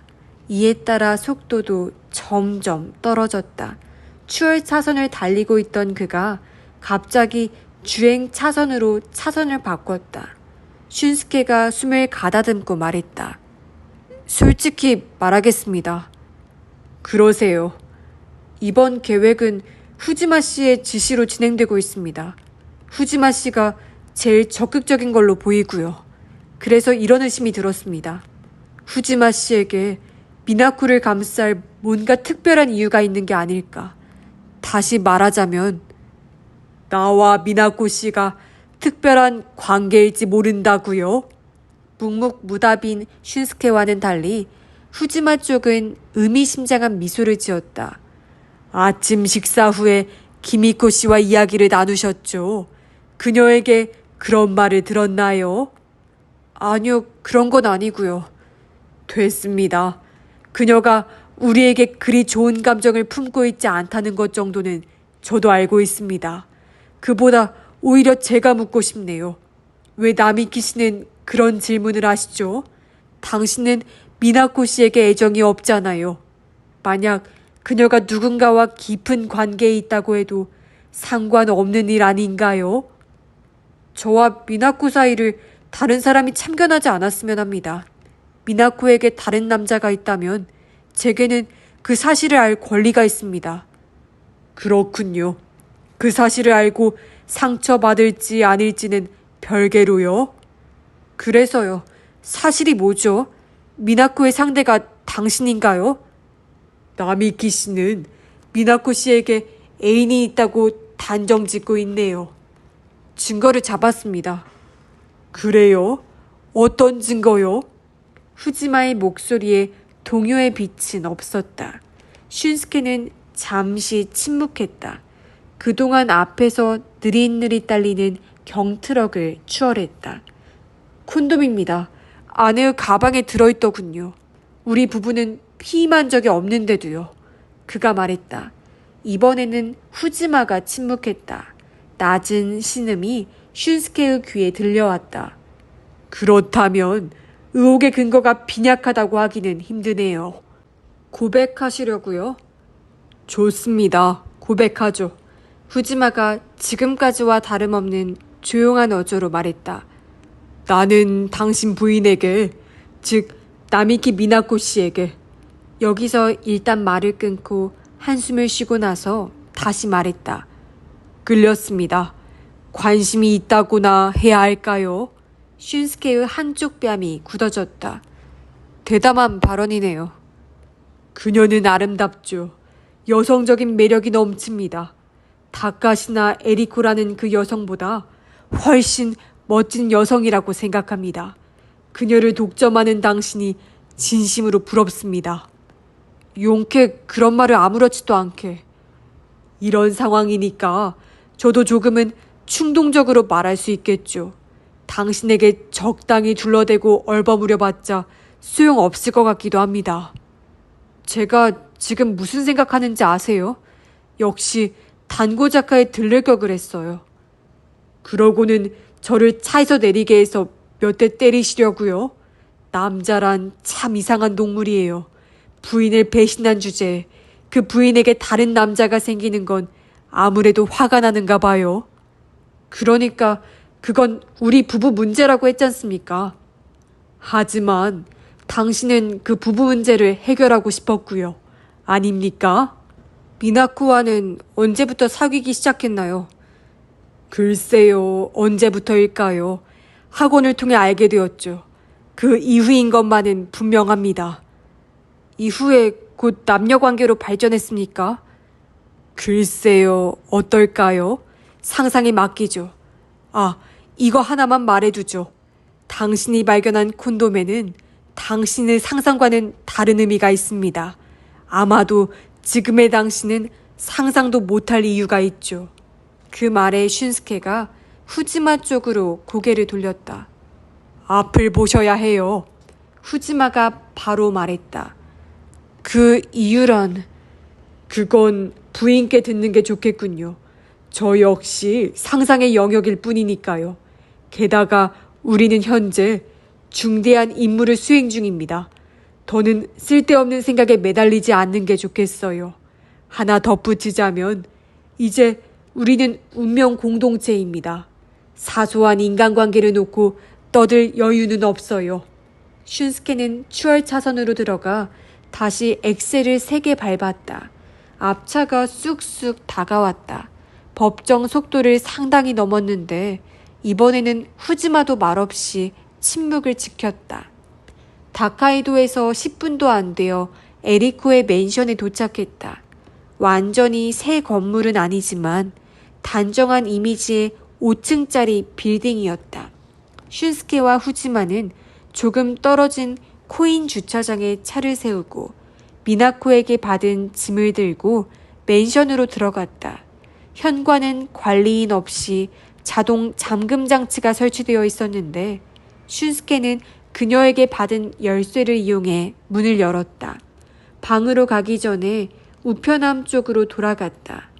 A: 이에 따라 속도도 점점 떨어졌다. 추월 차선을 달리고 있던 그가 갑자기 주행 차선으로 차선을 바꿨다. 슌스케가 숨을 가다듬고 말했다. 솔직히 말하겠습니다. 그러세요. 이번 계획은 후지마 씨의 지시로 진행되고 있습니다. 후지마 씨가 제일 적극적인 걸로 보이고요. 그래서 이런 의심이 들었습니다. 후지마 씨에게 미나코를 감쌀 뭔가 특별한 이유가 있는 게 아닐까. 다시 말하자면 나와 미나코 씨가 특별한 관계일지 모른다고요. 묵묵무답인 슌스케와는 달리 후지마 쪽은 의미심장한 미소를 지었다. 아침 식사 후에 기미코 씨와 이야기를 나누셨죠. 그녀에게 그런 말을 들었나요? 아니요, 그런 건 아니고요. 됐습니다. 그녀가 우리에게 그리 좋은 감정을 품고 있지 않다는 것 정도는 저도 알고 있습니다. 그보다 오히려 제가 묻고 싶네요. 왜 나미키 씨는 그런 질문을 하시죠? 당신은 미나코 씨에게 애정이 없잖아요. 만약 그녀가 누군가와 깊은 관계에 있다고 해도 상관없는 일 아닌가요? 저와 미나코 사이를 다른 사람이 참견하지 않았으면 합니다. 미나코에게 다른 남자가 있다면 제게는 그 사실을 알 권리가 있습니다. 그렇군요. 그 사실을 알고 상처받을지 아닐지는 별개로요. 그래서요. 사실이 뭐죠? 미나코의 상대가 당신인가요? 나미키 씨는 미나코 씨에게 애인이 있다고 단정 짓고 있네요. 증거를 잡았습니다. 그래요? 어떤 증거요? 후지마의 목소리에 동요의 빛은 없었다. 슌스케는 잠시 침묵했다. 그동안 앞에서 느릿느릿 달리는 경트럭을 추월했다. 콘돔입니다. 아내의 가방에 들어있더군요. 우리 부부는 피임한 적이 없는데도요. 그가 말했다. 이번에는 후지마가 침묵했다. 낮은 신음이 슌스케의 귀에 들려왔다. 그렇다면 의혹의 근거가 빈약하다고 하기는 힘드네요. 고백하시려고요? 좋습니다. 고백하죠. 후지마가 지금까지와 다름없는 조용한 어조로 말했다. 나는 당신 부인에게, 즉 나미키 미나코 씨에게. 여기서 일단 말을 끊고 한숨을 쉬고 나서 다시 말했다. 끌렸습니다. 관심이 있다고나 해야 할까요? 슌스케의 한쪽 뺨이 굳어졌다. 대담한 발언이네요. 그녀는 아름답죠. 여성적인 매력이 넘칩니다. 다카시나 에리코라는 그 여성보다 훨씬 멋진 여성이라고 생각합니다. 그녀를 독점하는 당신이 진심으로 부럽습니다. 용케 그런 말을 아무렇지도 않게. 이런 상황이니까 저도 조금은 충동적으로 말할 수 있겠죠. 당신에게 적당히 둘러대고 얼버무려봤자 소용없을 것 같기도 합니다. 제가 지금 무슨 생각하는지 아세요? 역시 단고 작가에 들릴 걸 그랬어요. 그러고는 저를 차에서 내리게 해서 몇 대 때리시려고요? 남자란 참 이상한 동물이에요. 부인을 배신한 주제에 그 부인에게 다른 남자가 생기는 건 아무래도 화가 나는가 봐요. 그러니까 그건 우리 부부 문제라고 했지 않습니까? 하지만 당신은 그 부부 문제를 해결하고 싶었고요. 아닙니까? 미나코와는 언제부터 사귀기 시작했나요? 글쎄요, 언제부터일까요? 학원을 통해 알게 되었죠. 그 이후인 것만은 분명합니다. 이후에 곧 남녀관계로 발전했습니까? 글쎄요, 어떨까요? 상상에 맡기죠. 아, 이거 하나만 말해두죠. 당신이 발견한 콘돔에는 당신의 상상과는 다른 의미가 있습니다. 아마도 지금의 당신은 상상도 못할 이유가 있죠. 그 말에 슌스케가 후지마 쪽으로 고개를 돌렸다. 앞을 보셔야 해요. 후지마가 바로 말했다. 그 이유란... 그건 부인께 듣는 게 좋겠군요. 저 역시 상상의 영역일 뿐이니까요. 게다가 우리는 현재 중대한 임무를 수행 중입니다. 더는 쓸데없는 생각에 매달리지 않는 게 좋겠어요. 하나 덧붙이자면 이제 우리는 운명 공동체입니다. 사소한 인간관계를 놓고 떠들 여유는 없어요. 슌스케는 추월 차선으로 들어가 다시 엑셀을 3개 밟았다. 앞차가 쑥쑥 다가왔다. 법정 속도를 상당히 넘었는데 이번에는 후지마도 말없이 침묵을 지켰다. 다카이도에서 10분도 안 되어 에리코의 맨션에 도착했다. 완전히 새 건물은 아니지만 단정한 이미지의 5층짜리 빌딩이었다. 슌스케와 후지마는 조금 떨어진 코인 주차장에 차를 세우고 미나코에게 받은 짐을 들고 맨션으로 들어갔다. 현관은 관리인 없이 자동 잠금 장치가 설치되어 있었는데 슌스케는 그녀에게 받은 열쇠를 이용해 문을 열었다. 방으로 가기 전에 우편함 쪽으로 돌아갔다.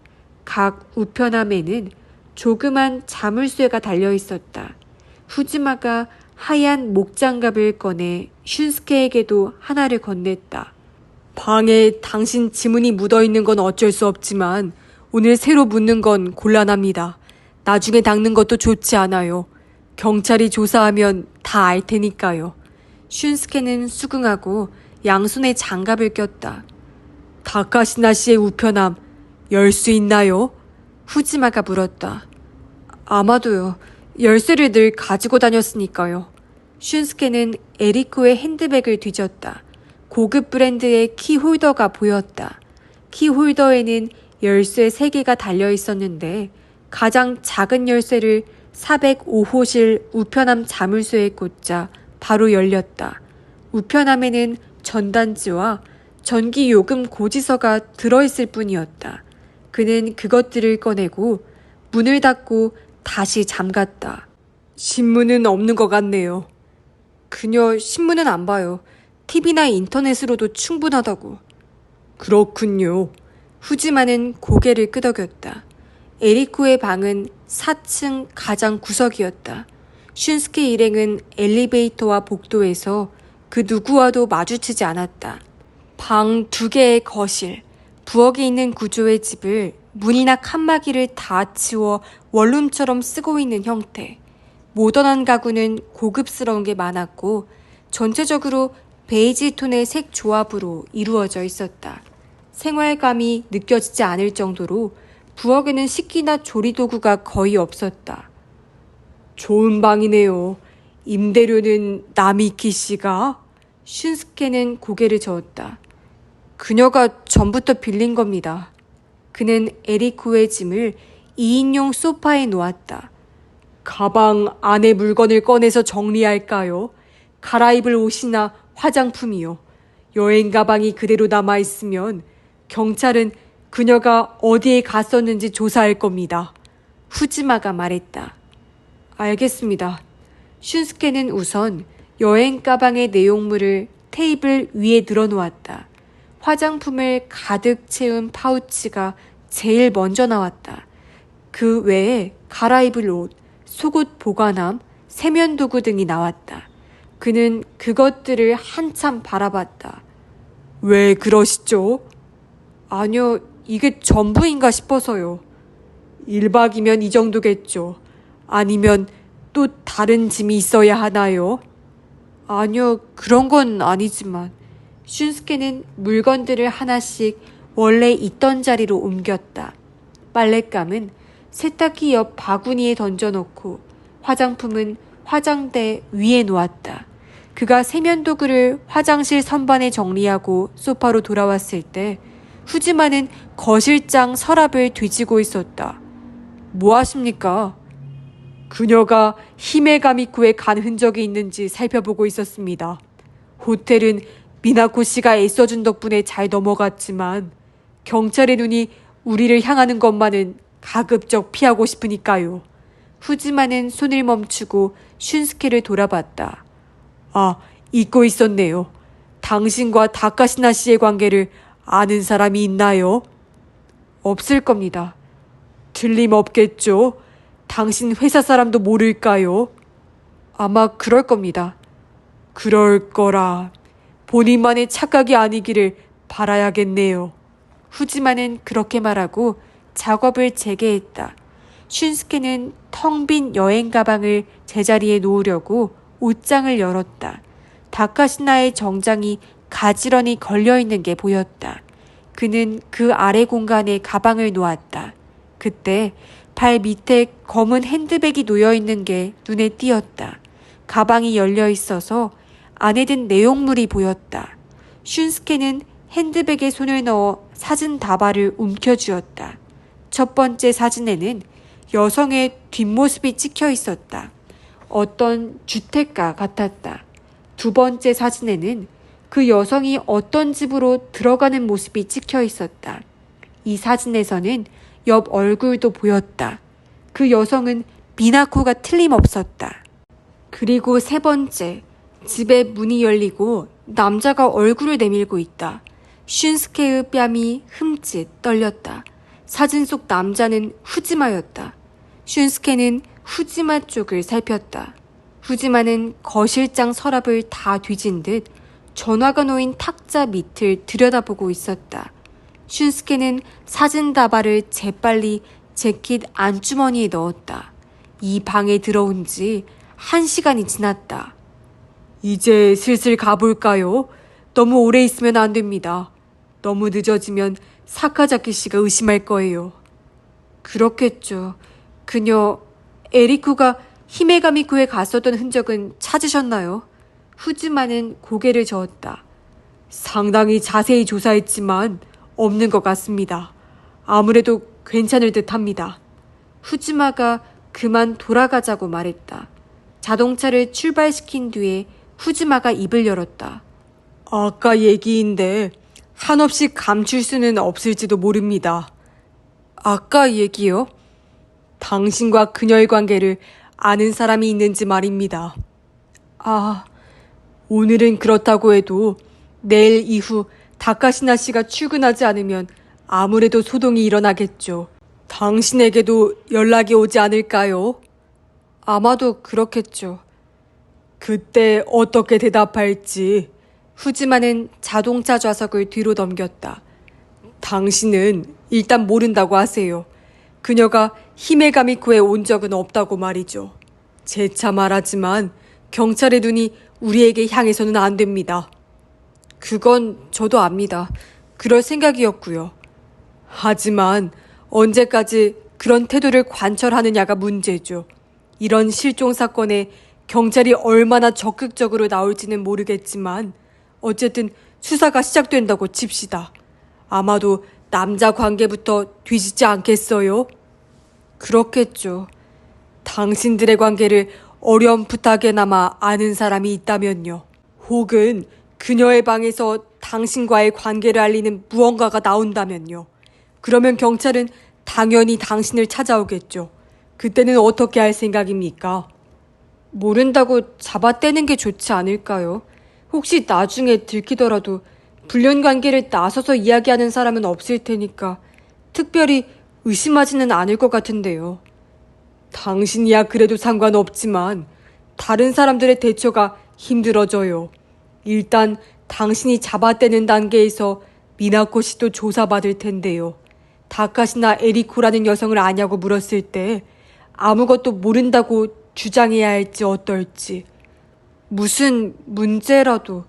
A: 각 우편함에는 조그만 자물쇠가 달려 있었다. 후지마가 하얀 목장갑을 꺼내 슌스케에게도 하나를 건넸다. 방에 당신 지문이 묻어있는 건 어쩔 수 없지만 오늘 새로 묻는 건 곤란합니다. 나중에 닦는 것도 좋지 않아요. 경찰이 조사하면 다 알 테니까요. 슌스케는 수긍하고 양손에 장갑을 꼈다. 다카시나 씨의 우편함 열 수 있나요? 후지마가 물었다. 아마도요. 열쇠를 늘 가지고 다녔으니까요. 슌스케는 에리코의 핸드백을 뒤졌다. 고급 브랜드의 키홀더가 보였다. 키홀더에는 열쇠 3개가 달려 있었는데 가장 작은 열쇠를 405호실 우편함 자물쇠에 꽂자 바로 열렸다. 우편함에는 전단지와 전기요금 고지서가 들어있을 뿐이었다. 그는 그것들을 꺼내고 문을 닫고 다시 잠갔다. 신문은 없는 것 같네요. 그녀 신문은 안 봐요. TV나 인터넷으로도 충분하다고. 그렇군요. 후지마는 고개를 끄덕였다. 에리코의 방은 4층 가장 구석이었다. 슌스케 일행은 엘리베이터와 복도에서 그 누구와도 마주치지 않았다. 방 2개의 거실, 부엌에 있는 구조의 집을 문이나 칸막이를 다 치워 원룸처럼 쓰고 있는 형태. 모던한 가구는 고급스러운 게 많았고 전체적으로 베이지 톤의 색 조합으로 이루어져 있었다. 생활감이 느껴지지 않을 정도로 부엌에는 식기나 조리도구가 거의 없었다. 좋은 방이네요. 임대료는 나미키 씨가? 슌스케는 고개를 저었다. 그녀가 전부터 빌린 겁니다. 그는 에리코의 짐을 2인용 소파에 놓았다. 가방 안에 물건을 꺼내서 정리할까요? 갈아입을 옷이나 화장품이요. 여행 가방이 그대로 남아있으면 경찰은 그녀가 어디에 갔었는지 조사할 겁니다. 후지마가 말했다. 알겠습니다. 슌스케는 우선 여행 가방의 내용물을 테이블 위에 늘어놓았다. 화장품을 가득 채운 파우치가 제일 먼저 나왔다. 그 외에 갈아입을 옷, 속옷 보관함, 세면도구 등이 나왔다. 그는 그것들을 한참 바라봤다. 왜 그러시죠? 아니요, 이게 전부인가 싶어서요. 1박이면 이 정도겠죠. 아니면 또 다른 짐이 있어야 하나요? 아니요, 그런 건 아니지만. 슌스케는 물건들을 하나씩 원래 있던 자리로 옮겼다. 빨랫감은 세탁기 옆 바구니에 던져놓고 화장품은 화장대 위에 놓았다. 그가 세면도구를 화장실 선반에 정리하고 소파로 돌아왔을 때 후지마는 거실장 서랍을 뒤지고 있었다. 뭐 하십니까? 그녀가 히메가미쿠에 간 흔적이 있는지 살펴보고 있었습니다. 호텔은 미나코 씨가 애써준 덕분에 잘 넘어갔지만 경찰의 눈이 우리를 향하는 것만은 가급적 피하고 싶으니까요. 후지마는 손을 멈추고 슌스케를 돌아봤다. 아, 잊고 있었네요. 당신과 다카시나 씨의 관계를 아는 사람이 있나요? 없을 겁니다. 틀림없겠죠? 당신 회사 사람도 모를까요? 아마 그럴 겁니다. 그럴 거라. 본인만의 착각이 아니기를 바라야겠네요. 후지마는 그렇게 말하고 작업을 재개했다. 슌스케는 텅 빈 여행 가방을 제자리에 놓으려고 옷장을 열었다. 다카시나의 정장이 가지런히 걸려있는 게 보였다. 그는 그 아래 공간에 가방을 놓았다. 그때 발 밑에 검은 핸드백이 놓여있는 게 눈에 띄었다. 가방이 열려 있어서 안에 든 내용물이 보였다. 슌스케는 핸드백에 손을 넣어 사진 다발을 움켜쥐었다. 첫 번째 사진에는 여성의 뒷모습이 찍혀 있었다. 어떤 주택가 같았다. 두 번째 사진에는 그 여성이 어떤 집으로 들어가는 모습이 찍혀 있었다. 이 사진에서는 옆 얼굴도 보였다. 그 여성은 미나코가 틀림없었다. 그리고 세 번째, 집의 문이 열리고 남자가 얼굴을 내밀고 있다. 슌스케의 뺨이 흠칫 떨렸다. 사진 속 남자는 후지마였다. 슌스케는 후지마 쪽을 살폈다. 후지마는 거실장 서랍을 다 뒤진 듯 전화가 놓인 탁자 밑을 들여다보고 있었다. 슌스케는 사진 다발을 재빨리 재킷 안주머니에 넣었다. 이 방에 들어온 지 1시간이 지났다. 이제 슬슬 가볼까요? 너무 오래 있으면 안 됩니다. 너무 늦어지면 사카자키 씨가 의심할 거예요. 그렇겠죠. 그녀 에리코가 히메가미코에 갔었던 흔적은 찾으셨나요? 후즈마는 고개를 저었다. 상당히 자세히 조사했지만 없는 것 같습니다. 아무래도 괜찮을 듯합니다. 후즈마가 그만 돌아가자고 말했다. 자동차를 출발시킨 뒤에 후즈마가 입을 열었다. 아까 얘기인데 한없이 감출 수는 없을지도 모릅니다. 아까 얘기요? 당신과 그녀의 관계를 아는 사람이 있는지 말입니다. 아, 오늘은 그렇다고 해도 내일 이후 다카시나 씨가 출근하지 않으면 아무래도 소동이 일어나겠죠. 당신에게도 연락이 오지 않을까요? 아마도 그렇겠죠. 그때 어떻게 대답할지. 후지마는 자동차 좌석을 뒤로 넘겼다. 당신은 일단 모른다고 하세요. 그녀가 히메가미코에 온 적은 없다고 말이죠. 재차 말하지만 경찰의 눈이 우리에게 향해서는 안 됩니다. 그건 저도 압니다. 그럴 생각이었고요. 하지만 언제까지 그런 태도를 관철하느냐가 문제죠. 이런 실종 사건에 경찰이 얼마나 적극적으로 나올지는 모르겠지만 어쨌든 수사가 시작된다고 칩시다. 아마도 남자 관계부터 뒤집지 않겠어요? 그렇겠죠. 당신들의 관계를 어렴풋하게나마 아는 사람이 있다면요. 혹은 그녀의 방에서 당신과의 관계를 알리는 무언가가 나온다면요. 그러면 경찰은 당연히 당신을 찾아오겠죠. 그때는 어떻게 할 생각입니까? 모른다고 잡아떼는 게 좋지 않을까요? 혹시 나중에 들키더라도 불륜관계를 나서서 이야기하는 사람은 없을 테니까 특별히 의심하지는 않을 것 같은데요. 당신이야 그래도 상관없지만 다른 사람들의 대처가 힘들어져요. 일단 당신이 잡아떼는 단계에서 미나코 씨도 조사받을 텐데요. 다카시나 에리코라는 여성을 아냐고 물었을 때 아무것도 모른다고 주장해야 할지 어떨지. 무슨 문제라도.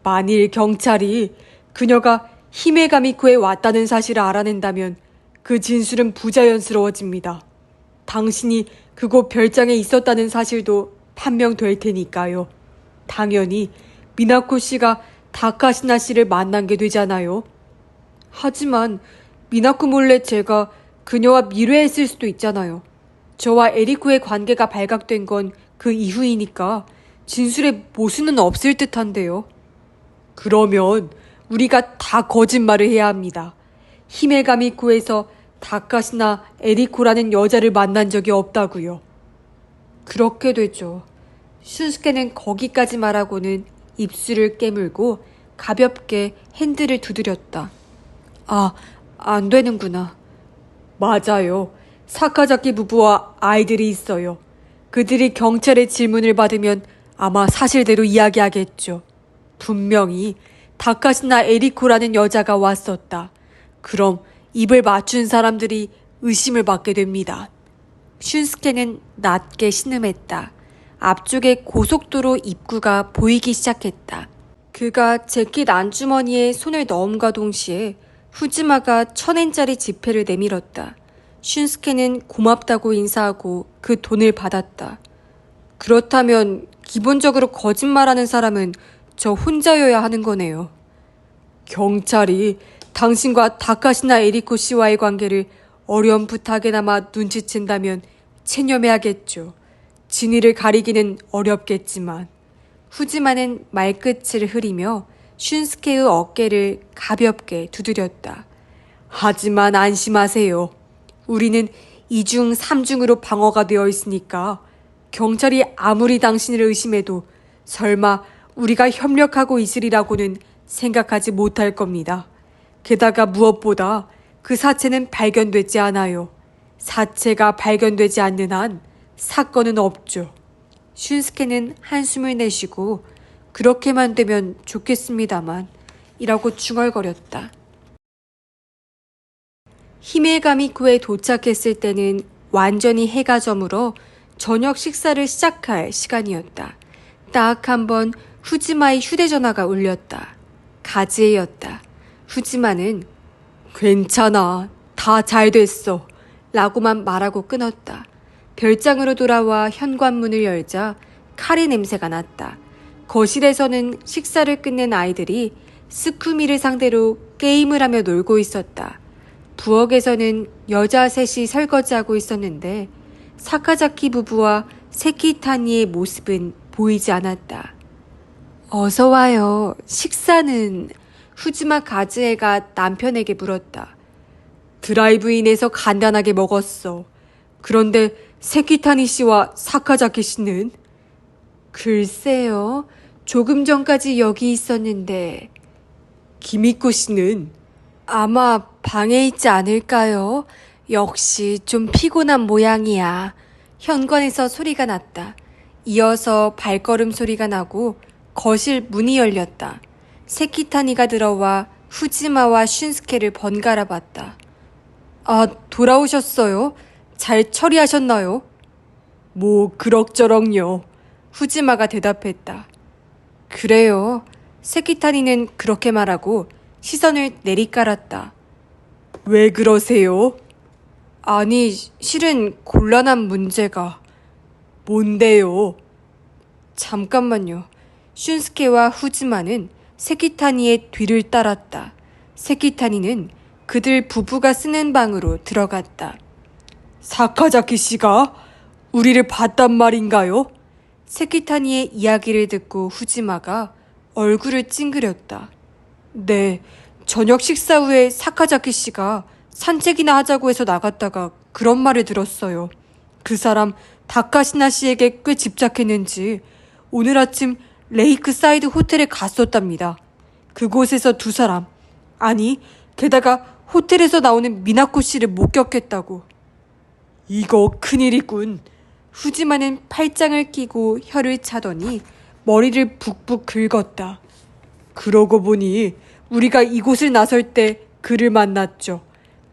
A: 만일 경찰이 그녀가 히메가미코에 왔다는 사실을 알아낸다면 그 진술은 부자연스러워집니다. 당신이 그곳 별장에 있었다는 사실도 판명될 테니까요. 당연히 미나코 씨가 다카시나 씨를 만난 게 되잖아요. 하지만 미나코 몰래 제가 그녀와 미뢰했을 수도 있잖아요. 저와 에리코의 관계가 발각된 건 그 이후이니까 진술에 모순은 없을 듯한데요. 그러면 우리가 다 거짓말을 해야 합니다. 히메가미코에서 다카시나 에리코라는 여자를 만난 적이 없다고요. 그렇게 되죠. 슌스케는 거기까지 말하고는 입술을 깨물고 가볍게 핸들을 두드렸다. 아, 안 되는구나. 맞아요. 사카자키 부부와 아이들이 있어요. 그들이 경찰의 질문을 받으면 아마 사실대로 이야기하겠죠. 분명히 다카시나 에리코라는 여자가 왔었다. 그럼 입을 맞춘 사람들이 의심을 받게 됩니다. 슌스케는 낮게 신음했다. 앞쪽에 고속도로 입구가 보이기 시작했다. 그가 재킷 안주머니에 손을 넣음과 동시에 후지마가 1,000엔짜리 지폐를 내밀었다. 슌스케는 고맙다고 인사하고 그 돈을 받았다. 그렇다면 기본적으로 거짓말하는 사람은 저 혼자여야 하는 거네요. 경찰이 당신과 다카시나 에리코 씨와의 관계를 어렴풋하게나마 눈치챈다면 체념해야겠죠. 진위를 가리기는 어렵겠지만. 후지마는 말끝을 흐리며 슌스케의 어깨를 가볍게 두드렸다. 하지만 안심하세요. 우리는 2중 3중으로 방어가 되어 있으니까 경찰이 아무리 당신을 의심해도 설마 우리가 협력하고 있으리라고는 생각하지 못할 겁니다. 게다가 무엇보다 그 사체는 발견되지 않아요. 사체가 발견되지 않는 한 사건은 없죠. 슌스케는 한숨을 내쉬고 그렇게만 되면 좋겠습니다만 이라고 중얼거렸다. 히메가미쿠에 도착했을 때는 완전히 해가 저물어 저녁 식사를 시작할 시간이었다. 딱 한 번 후지마의 휴대전화가 울렸다. 가지에였다. 후지마는 괜찮아, 다 잘 됐어 라고만 말하고 끊었다. 별장으로 돌아와 현관문을 열자 카레 냄새가 났다. 거실에서는 식사를 끝낸 아이들이 스쿠미를 상대로 게임을 하며 놀고 있었다. 부엌에서는 여자 셋이 설거지하고 있었는데 사카자키 부부와 세키타니의 모습은 보이지 않았다. 어서 와요. 식사는? 후지마 가즈에가 남편에게 물었다. 드라이브인에서 간단하게 먹었어. 그런데 세키타니 씨와 사카자키 씨는? 글쎄요. 조금 전까지 여기 있었는데. 기미코 씨는? 아마 방에 있지 않을까요? 역시 좀 피곤한 모양이야. 현관에서 소리가 났다. 이어서 발걸음 소리가 나고 거실 문이 열렸다. 세키타니가 들어와 후지마와 슌스케를 번갈아 봤다. 아, 돌아오셨어요? 잘 처리하셨나요? 뭐 그럭저럭요. 후지마가 대답했다. 그래요. 세키타니는 그렇게 말하고 시선을 내리깔았다. 왜 그러세요? 아니, 실은 곤란한 문제가. 뭔데요? 잠깐만요. 슌스케와 후지마는 세키타니의 뒤를 따랐다. 세키타니는 그들 부부가 쓰는 방으로 들어갔다. 사카자키 씨가 우리를 봤단 말인가요? 세키타니의 이야기를 듣고 후지마가 얼굴을 찡그렸다. 네, 저녁 식사 후에 사카자키 씨가 산책이나 하자고 해서 나갔다가 그런 말을 들었어요. 그 사람 다카시나 씨에게 꽤 집착했는지 오늘 아침 레이크 사이드 호텔에 갔었답니다. 그곳에서 두 사람, 아니 게다가 호텔에서 나오는 미나코 씨를 목격했다고. 이거 큰일이군. 후지마는 팔짱을 끼고 혀를 차더니 머리를 북북 긁었다. 그러고 보니 우리가 이곳을 나설 때 그를 만났죠.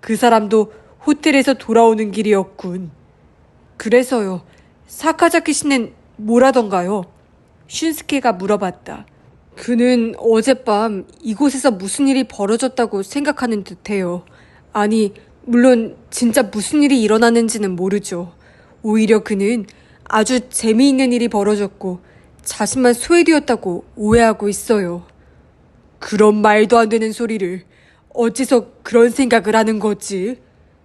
A: 그 사람도 호텔에서 돌아오는 길이었군. 그래서요. 사카자키 씨는 뭐라던가요? 슌스케가 물어봤다. 그는 어젯밤 이곳에서 무슨 일이 벌어졌다고 생각하는 듯해요. 아니, 물론 진짜 무슨 일이 일어났는지는 모르죠. 오히려 그는 아주 재미있는 일이 벌어졌고 자신만 소외되었다고 오해하고 있어요. 그런 말도 안 되는 소리를 어째서 그런 생각을 하는 거지?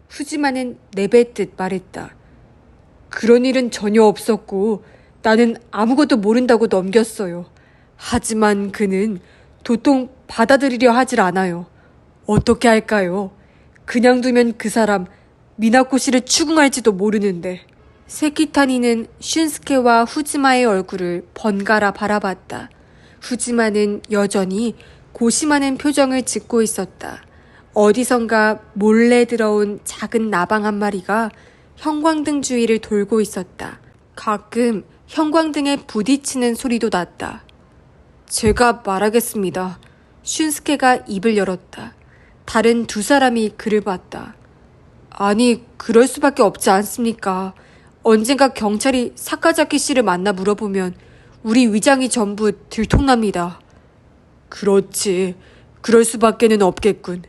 A: 후지마는 내뱉듯 말했다. 그런 일은 전혀 없었고 나는 아무것도 모른다고 넘겼어요. 하지만 그는 도통 받아들이려 하질 않아요. 어떻게 할까요? 그냥 두면 그 사람 미나코 씨를 추궁할지도 모르는데. 세키타니는 슌스케와 후지마의 얼굴을 번갈아 바라봤다. 후지마는 여전히 고심하는 표정을 짓고 있었다. 어디선가 몰래 들어온 작은 나방 한 마리가 형광등 주위를 돌고 있었다. 가끔 형광등에 부딪히는 소리도 났다. 제가 말하겠습니다. 슌스케가 입을 열었다. 다른 두 사람이 그를 봤다. 아니, 그럴 수밖에 없지 않습니까? 언젠가 경찰이 사카자키 씨를 만나 물어보면 우리 위장이 전부 들통납니다. 그렇지. 그럴 수밖에는 없겠군.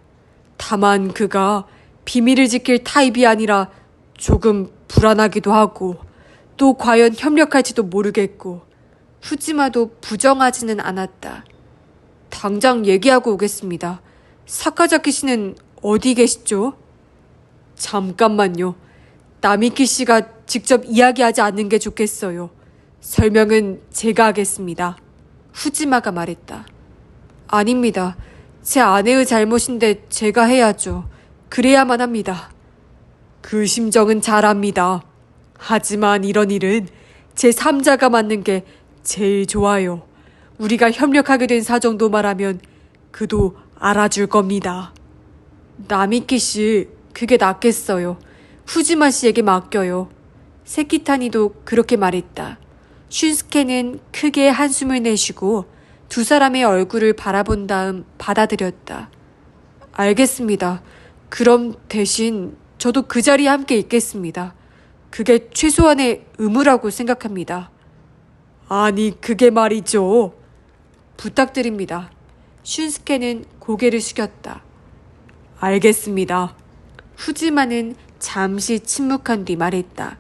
A: 다만 그가 비밀을 지킬 타입이 아니라 조금 불안하기도 하고 또 과연 협력할지도 모르겠고 후지마도 부정하지는 않았다. 당장 얘기하고 오겠습니다. 사카자키 씨는 어디 계시죠? 잠깐만요. 나미키 씨가 직접 이야기하지 않는 게 좋겠어요. 설명은 제가 하겠습니다. 후지마가 말했다. 아닙니다. 제 아내의 잘못인데 제가 해야죠. 그래야만 합니다. 그 심정은 잘 압니다. 하지만 이런 일은 제3자가 맡는 게 제일 좋아요. 우리가 협력하게 된 사정도 말하면 그도 알아줄 겁니다. 나미키 씨, 그게 낫겠어요. 후지마 씨에게 맡겨요. 세키타니도 그렇게 말했다. 슌스케는 크게 한숨을 내쉬고 두 사람의 얼굴을 바라본 다음 받아들였다. 알겠습니다. 그럼 대신 저도 그 자리에 함께 있겠습니다. 그게 최소한의 의무라고 생각합니다. 아니, 그게 말이죠. 부탁드립니다. 슌스케는 고개를 숙였다. 알겠습니다. 후지마는 잠시 침묵한 뒤 말했다.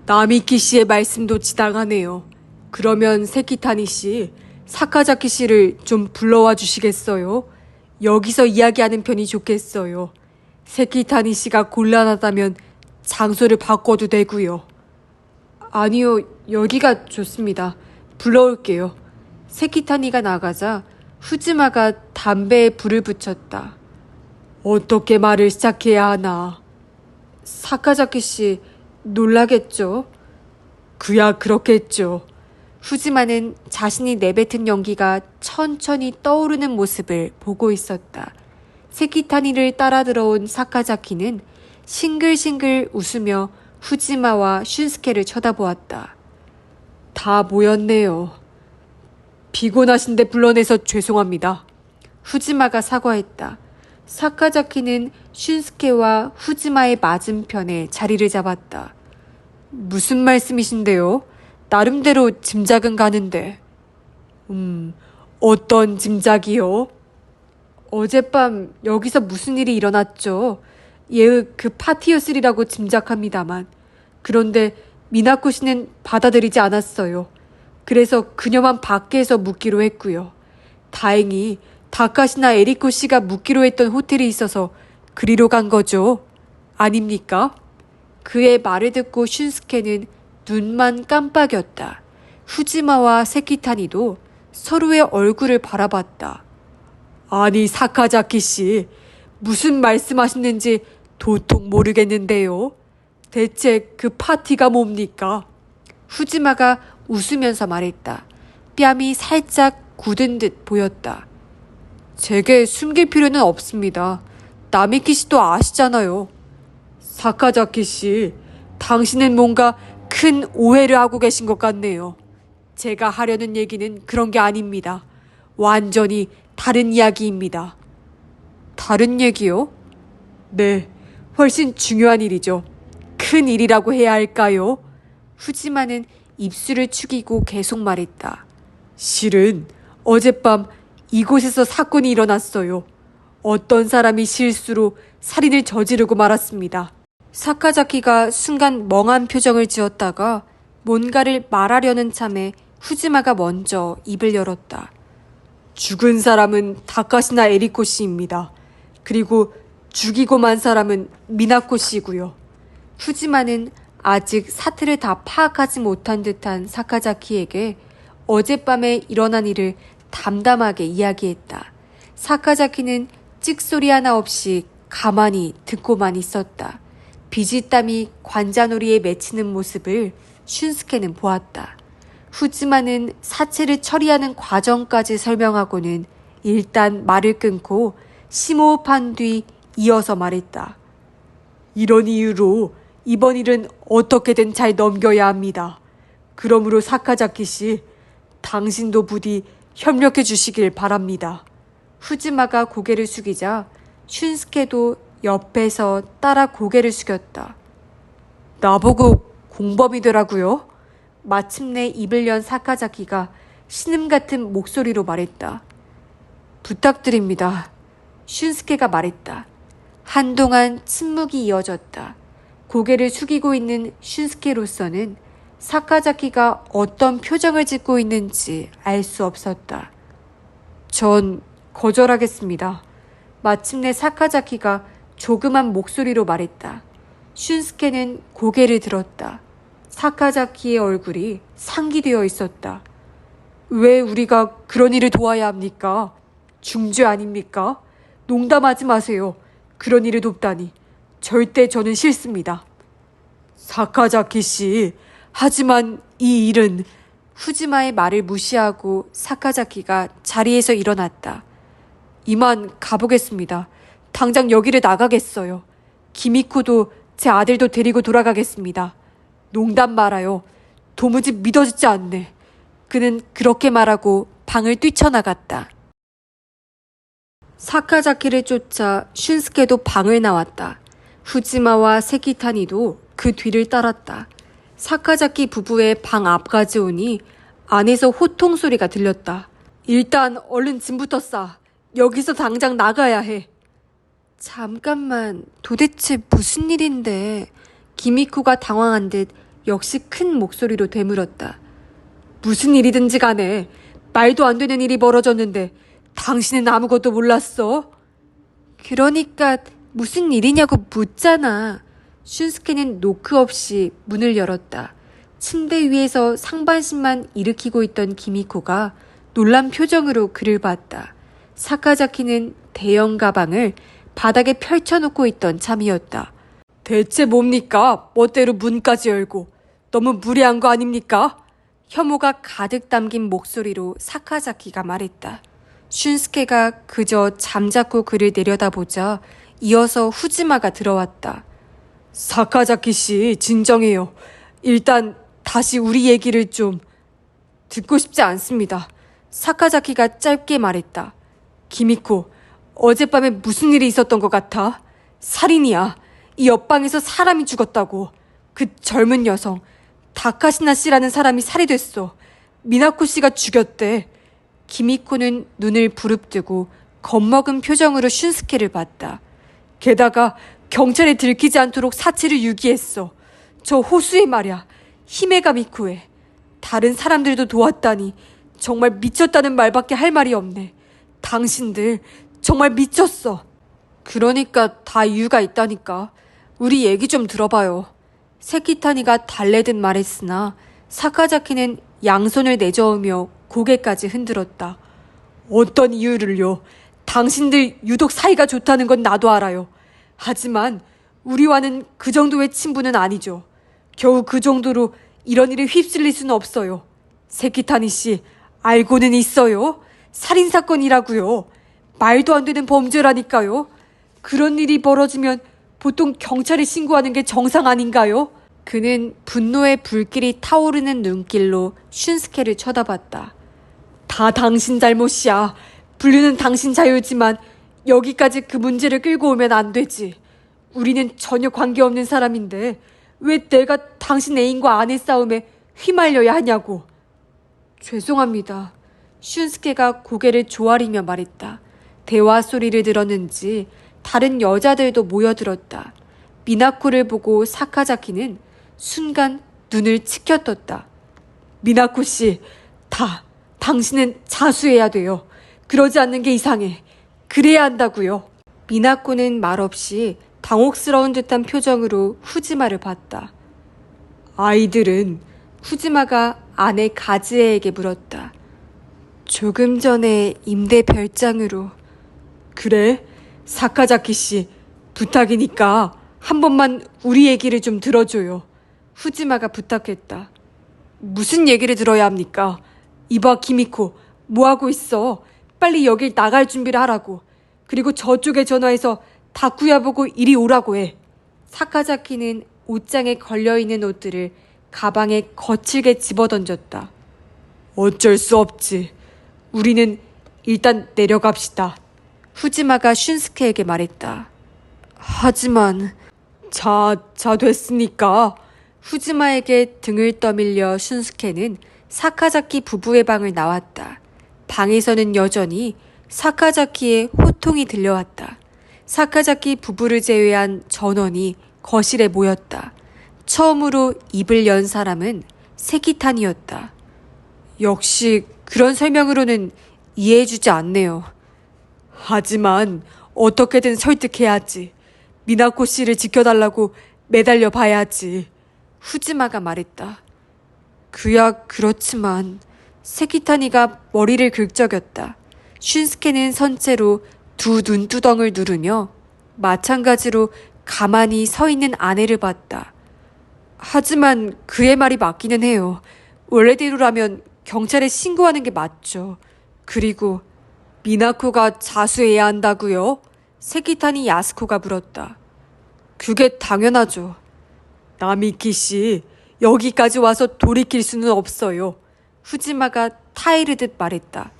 A: 나미키 씨의 말씀도 지당하네요. 그러면 세키타니 씨, 사카자키 씨를 좀 불러와 주시겠어요? 여기서 이야기하는 편이 좋겠어요. 세키타니 씨가 곤란하다면 장소를 바꿔도 되고요. 아니요, 여기가 좋습니다. 불러올게요. 세키타니가 나가자 후지마가 담배에 불을 붙였다. 어떻게 말을 시작해야 하나? 사카자키 씨 놀라겠죠? 그야 그렇겠죠. 후지마는 자신이 내뱉은 연기가 천천히 떠오르는 모습을 보고 있었다. 세키타니를 따라 들어온 사카자키는 싱글싱글 웃으며 후지마와 슌스케를 쳐다보았다. 다 모였네요. 피곤하신데 불러내서 죄송합니다. 후지마가 사과했다. 사카자키는 슌스케와 후지마의 맞은편에 자리를 잡았다. 무슨 말씀이신데요? 나름대로 짐작은 가는데. 어떤 짐작이요? 어젯밤 여기서 무슨 일이 일어났죠? 예의 그 파티였으리라고 짐작합니다만. 그런데 미나코 씨는 받아들이지 않았어요. 그래서 그녀만 밖에서 묵기로 했고요. 다행히 다카시나 에리코 씨가 묵기로 했던 호텔이 있어서 그리로 간 거죠. 아닙니까? 그의 말을 듣고 슌스케는 눈만 깜빡였다. 후지마와 세키타니도 서로의 얼굴을 바라봤다. 아니, 사카자키 씨, 무슨 말씀하시는지 도통 모르겠는데요. 대체 그 파티가 뭡니까? 후지마가 웃으면서 말했다. 뺨이 살짝 굳은 듯 보였다. 제게 숨길 필요는 없습니다. 나미키 씨도 아시잖아요. 사카자키 씨, 당신은 뭔가 큰 오해를 하고 계신 것 같네요. 제가 하려는 얘기는 그런 게 아닙니다. 완전히 다른 이야기입니다. 다른 얘기요? 네, 훨씬 중요한 일이죠. 큰 일이라고 해야 할까요? 후지마는 입술을 축이고 계속 말했다. 실은 어젯밤 이곳에서 사건이 일어났어요. 어떤 사람이 실수로 살인을 저지르고 말았습니다. 사카자키가 순간 멍한 표정을 지었다가 뭔가를 말하려는 참에 후지마가 먼저 입을 열었다. 죽은 사람은 다카시나 에리코 씨입니다. 그리고 죽이고 만 사람은 미나코 씨고요. 후지마는 아직 사태를 다 파악하지 못한 듯한 사카자키에게 어젯밤에 일어난 일을 담담하게 이야기했다. 사카자키는 찍소리 하나 없이 가만히 듣고만 있었다. 비지땀이 관자놀이에 맺히는 모습을 슌스케는 보았다. 후지마는 사체를 처리하는 과정까지 설명하고는 일단 말을 끊고 심호흡한 뒤 이어서 말했다. 이런 이유로 이번 일은 어떻게든 잘 넘겨야 합니다. 그러므로 사카자키 씨, 당신도 부디 협력해 주시길 바랍니다. 후지마가 고개를 숙이자 슌스케도 옆에서 따라 고개를 숙였다. 나보고 공범이더라고요. 마침내 입을 연 사카자키가 신음 같은 목소리로 말했다. 부탁드립니다. 슌스케가 말했다. 한동안 침묵이 이어졌다. 고개를 숙이고 있는 슌스케로서는 사카자키가 어떤 표정을 짓고 있는지 알 수 없었다. 전 거절하겠습니다. 마침내 사카자키가 조그만 목소리로 말했다. 슌스케는 고개를 들었다. 사카자키의 얼굴이 상기되어 있었다. 왜 우리가 그런 일을 도와야 합니까? 중죄 아닙니까? 농담하지 마세요. 그런 일을 돕다니. 절대 저는 싫습니다. 사카자키 씨, 하지만 이 일은... 후지마의 말을 무시하고 사카자키가 자리에서 일어났다. 이만 가보겠습니다. 당장 여기를 나가겠어요. 기미코도 제 아들도 데리고 돌아가겠습니다. 농담 말아요. 도무지 믿어지지 않네. 그는 그렇게 말하고 방을 뛰쳐나갔다. 사카자키를 쫓아 슌스케도 방을 나왔다. 후지마와 세키타니도 그 뒤를 따랐다. 사카자키 부부의 방 앞까지 오니 안에서 호통 소리가 들렸다. 일단 얼른 짐부터 싸. 여기서 당장 나가야 해. 잠깐만, 도대체 무슨 일인데? 기미코가 당황한 듯 역시 큰 목소리로 되물었다. 무슨 일이든지 간에 말도 안 되는 일이 벌어졌는데 당신은 아무것도 몰랐어? 그러니까 무슨 일이냐고 묻잖아. 슌스케는 노크 없이 문을 열었다. 침대 위에서 상반신만 일으키고 있던 기미코가 놀란 표정으로 그를 봤다. 사카자키는 대형 가방을 바닥에 펼쳐놓고 있던 참이었다. 대체 뭡니까? 멋대로 문까지 열고. 너무 무례한 거 아닙니까? 혐오가 가득 담긴 목소리로 사카자키가 말했다. 슌스케가 그저 잠자코 그를 내려다보자 이어서 후지마가 들어왔다. 사카자키 씨, 진정해요. 일단 다시 우리 얘기를 좀... 듣고 싶지 않습니다. 사카자키가 짧게 말했다. 기미코, 어젯밤에 무슨 일이 있었던 것 같아? 살인이야. 이 옆방에서 사람이 죽었다고. 그 젊은 여성, 다카시나 씨라는 사람이 살이 됐어. 미나코 씨가 죽였대. 기미코는 눈을 부릅뜨고 겁먹은 표정으로 슌스케를 봤다. 게다가 경찰에 들키지 않도록 사체를 유기했어. 저 호수에 말이야. 히메가 미코에. 다른 사람들도 도왔다니 정말 미쳤다는 말밖에 할 말이 없네. 당신들 정말 미쳤어. 그러니까 다 이유가 있다니까. 우리 얘기 좀 들어봐요. 세키타니가 달래듯 말했으나 사카자키는 양손을 내저으며 고개까지 흔들었다. 어떤 이유를요? 당신들 유독 사이가 좋다는 건 나도 알아요. 하지만 우리와는 그 정도의 친분은 아니죠. 겨우 그 정도로 이런 일에 휩쓸릴 수는 없어요. 세키타니 씨, 알고는 있어요? 살인사건이라고요. 말도 안 되는 범죄라니까요. 그런 일이 벌어지면 보통 경찰에 신고하는 게 정상 아닌가요? 그는 분노의 불길이 타오르는 눈길로 슌스케를 쳐다봤다. 다 당신 잘못이야. 분류는 당신 자유지만 여기까지 그 문제를 끌고 오면 안 되지. 우리는 전혀 관계없는 사람인데 왜 내가 당신 애인과 아내 싸움에 휘말려야 하냐고. 죄송합니다. 슌스케가 고개를 조아리며 말했다. 대화 소리를 들었는지 다른 여자들도 모여들었다. 미나코를 보고 사카자키는 순간 눈을 치켜떴다. 미나코 씨, 당신은 자수해야 돼요. 그러지 않는 게 이상해. 그래야 한다고요. 미나코는 말없이 당혹스러운 듯한 표정으로 후지마를 봤다. 아이들은? 후지마가 아내 가즈에에게 물었다. 조금 전에 임대 별장으로. 그래? 사카자키 씨, 부탁이니까 한 번만 우리 얘기를 좀 들어줘요. 후지마가 부탁했다. 무슨 얘기를 들어야 합니까? 이봐 기미코, 뭐하고 있어? 빨리 여길 나갈 준비를 하라고. 그리고 저쪽에 전화해서 다쿠야 보고 이리 오라고 해. 사카자키는 옷장에 걸려있는 옷들을 가방에 거칠게 집어던졌다. 어쩔 수 없지. 우리는 일단 내려갑시다. 후지마가 슌스케에게 말했다. 하지만... 자 됐으니까. 후즈마에게 등을 떠밀려 슌스케는 사카자키 부부의 방을 나왔다. 방에서는 여전히 사카자키의 호통이 들려왔다. 사카자키 부부를 제외한 전원이 거실에 모였다. 처음으로 입을 연 사람은 세키탄이었다. 역시 그런 설명으로는 이해해주지 않네요. 하지만 어떻게든 설득해야지. 미나코 씨를 지켜달라고 매달려 봐야지. 후즈마가 말했다. 그야 그렇지만 세키타니가 머리를 긁적였다. 슌스케는 선체로 두 눈두덩을 누르며 마찬가지로 가만히 서 있는 아내를 봤다. 하지만 그의 말이 맞기는 해요. 원래대로라면 경찰에 신고하는 게 맞죠. 그리고 미나코가 자수해야 한다고요? 세키타니 야스코가 물었다. 그게 당연하죠. 나미키 씨, 여기까지 와서 돌이킬 수는 없어요. 후지마가 타이르듯 말했다.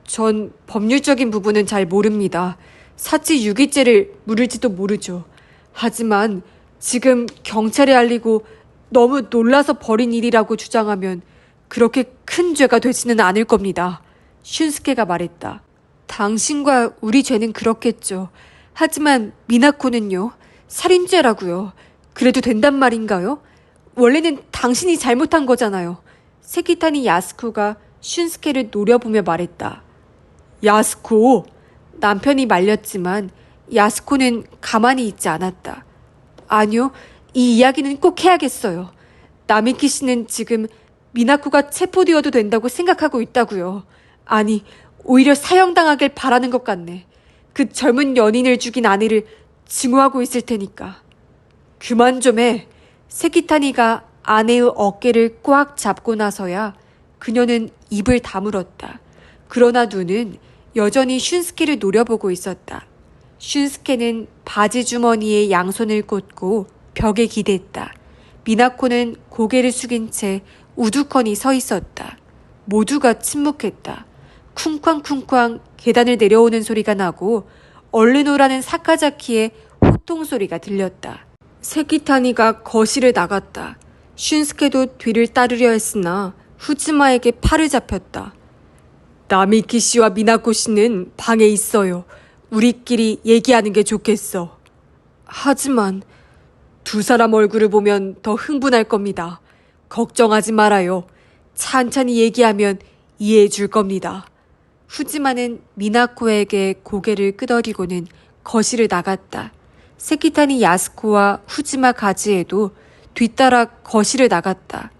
A: 전 법률적인 부분은 잘 모릅니다. 사치 유기죄를 물을지도 모르죠. 하지만 지금 경찰에 알리고 너무 놀라서 벌인 일이라고 주장하면 그렇게 큰 죄가 되지는 않을 겁니다. 슌스케가 말했다. 당신과 우리 죄는 그렇겠죠. 하지만 미나코는요? 살인죄라고요. 그래도 된단 말인가요? 원래는 당신이 잘못한 거잖아요. 세키타니 야스코가 슌스케를 노려보며 말했다. 야스코! 남편이 말렸지만 야스코는 가만히 있지 않았다. 아니요, 이 이야기는 꼭 해야겠어요. 나미키 씨는 지금 미나코가 체포되어도 된다고 생각하고 있다고요. 아니, 오히려 사형당하길 바라는 것 같네. 그 젊은 연인을 죽인 아내를 증오하고 있을 테니까. 그만 좀 해. 세키타니가 아내의 어깨를 꽉 잡고 나서야 그녀는 입을 다물었다. 그러나 눈은 여전히 슌스케를 노려보고 있었다. 슌스케는 바지 주머니에 양손을 꽂고 벽에 기댔다. 미나코는 고개를 숙인 채 우두커니 서 있었다. 모두가 침묵했다. 쿵쾅쿵쾅 계단을 내려오는 소리가 나고 얼른 오라는 사카자키의 호통 소리가 들렸다. 세키타니가 거실을 나갔다. 슌스케도 뒤를 따르려 했으나 후즈마에게 팔을 잡혔다. 나미키 씨와 미나코 씨는 방에 있어요. 우리끼리 얘기하는 게 좋겠어. 하지만 두 사람 얼굴을 보면 더 흥분할 겁니다. 걱정하지 말아요. 찬찬히 얘기하면 이해해 줄 겁니다. 후지마는 미나코에게 고개를 끄덕이고는 거실을 나갔다. 세키타니 야스코와 후지마 가지에도 뒤따라 거실을 나갔다.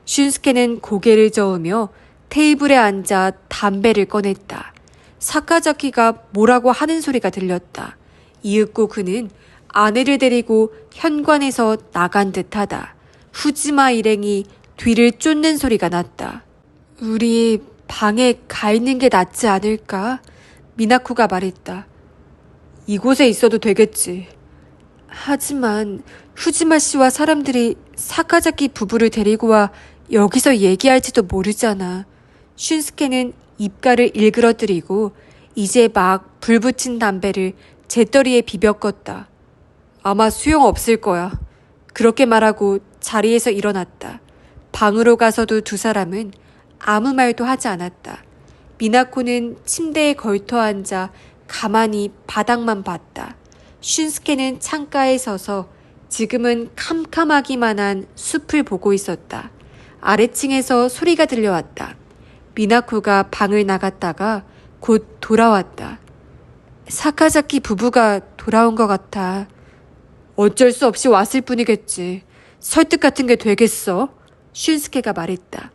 A: 슌스케는 고개를 저으며 테이블에 앉아 담배를 꺼냈다. 사카자키가 뭐라고 하는 소리가 들렸다. 이윽고 그는 아내를 데리고 현관에서 나간 듯하다. 후지마 일행이 뒤를 쫓는 소리가 났다. 우리 방에 가 있는 게 낫지 않을까? 미나코가 말했다. 이곳에 있어도 되겠지. 하지만 후지마 씨와 사람들이 사카자키 부부를 데리고 와 여기서 얘기할지도 모르잖아. 슌스케는 입가를 일그러뜨리고 이제 막 불 붙인 담배를 재떨이에 비벼 껐다. 아마 소용없을 거야. 그렇게 말하고 자리에서 일어났다. 방으로 가서도 두 사람은 아무 말도 하지 않았다. 미나코는 침대에 걸터 앉아 가만히 바닥만 봤다. 슌스케는 창가에 서서 지금은 캄캄하기만 한 숲을 보고 있었다. 아래층에서 소리가 들려왔다. 미나코가 방을 나갔다가 곧 돌아왔다. 사카자키 부부가 돌아온 것 같아. 어쩔 수 없이 왔을 뿐이겠지. 설득 같은 게 되겠어? 슌스케가 말했다.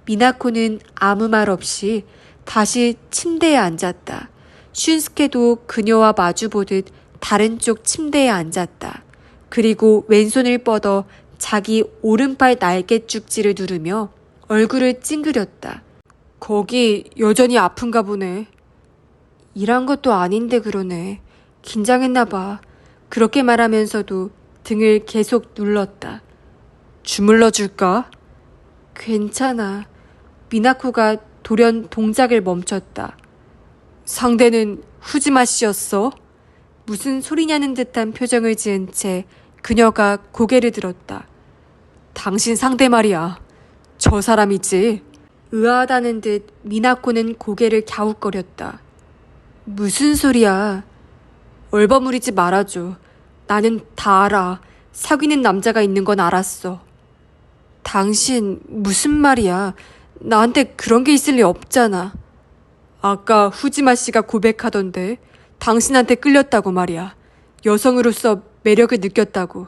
A: 미나코는 아무 말 없이 다시 침대에 앉았다. 슌스케도 그녀와 마주보듯 다른 쪽 침대에 앉았다. 그리고 왼손을 뻗어 자기 오른팔 날개 쭉지를 누르며 얼굴을 찡그렸다. 거기 여전히 아픈가 보네. 일한 것도 아닌데 그러네. 긴장했나 봐. 그렇게 말하면서도 등을 계속 눌렀다. 주물러 줄까? 괜찮아. 미나코가 돌연 동작을 멈췄다. 상대는 후지마 씨였어? 무슨 소리냐는 듯한 표정을 지은 채 그녀가 고개를 들었다. 당신 상대 말이야. 저 사람이지. 의아하다는 듯 미나코는 고개를 갸웃거렸다. 무슨 소리야. 얼버무리지 말아줘. 나는 다 알아. 사귀는 남자가 있는 건 알았어. 당신 무슨 말이야. 나한테 그런 게 있을 리 없잖아. 아까 후지마 씨가 고백하던데 당신한테 끌렸다고 말이야. 여성으로서 매력을 느꼈다고.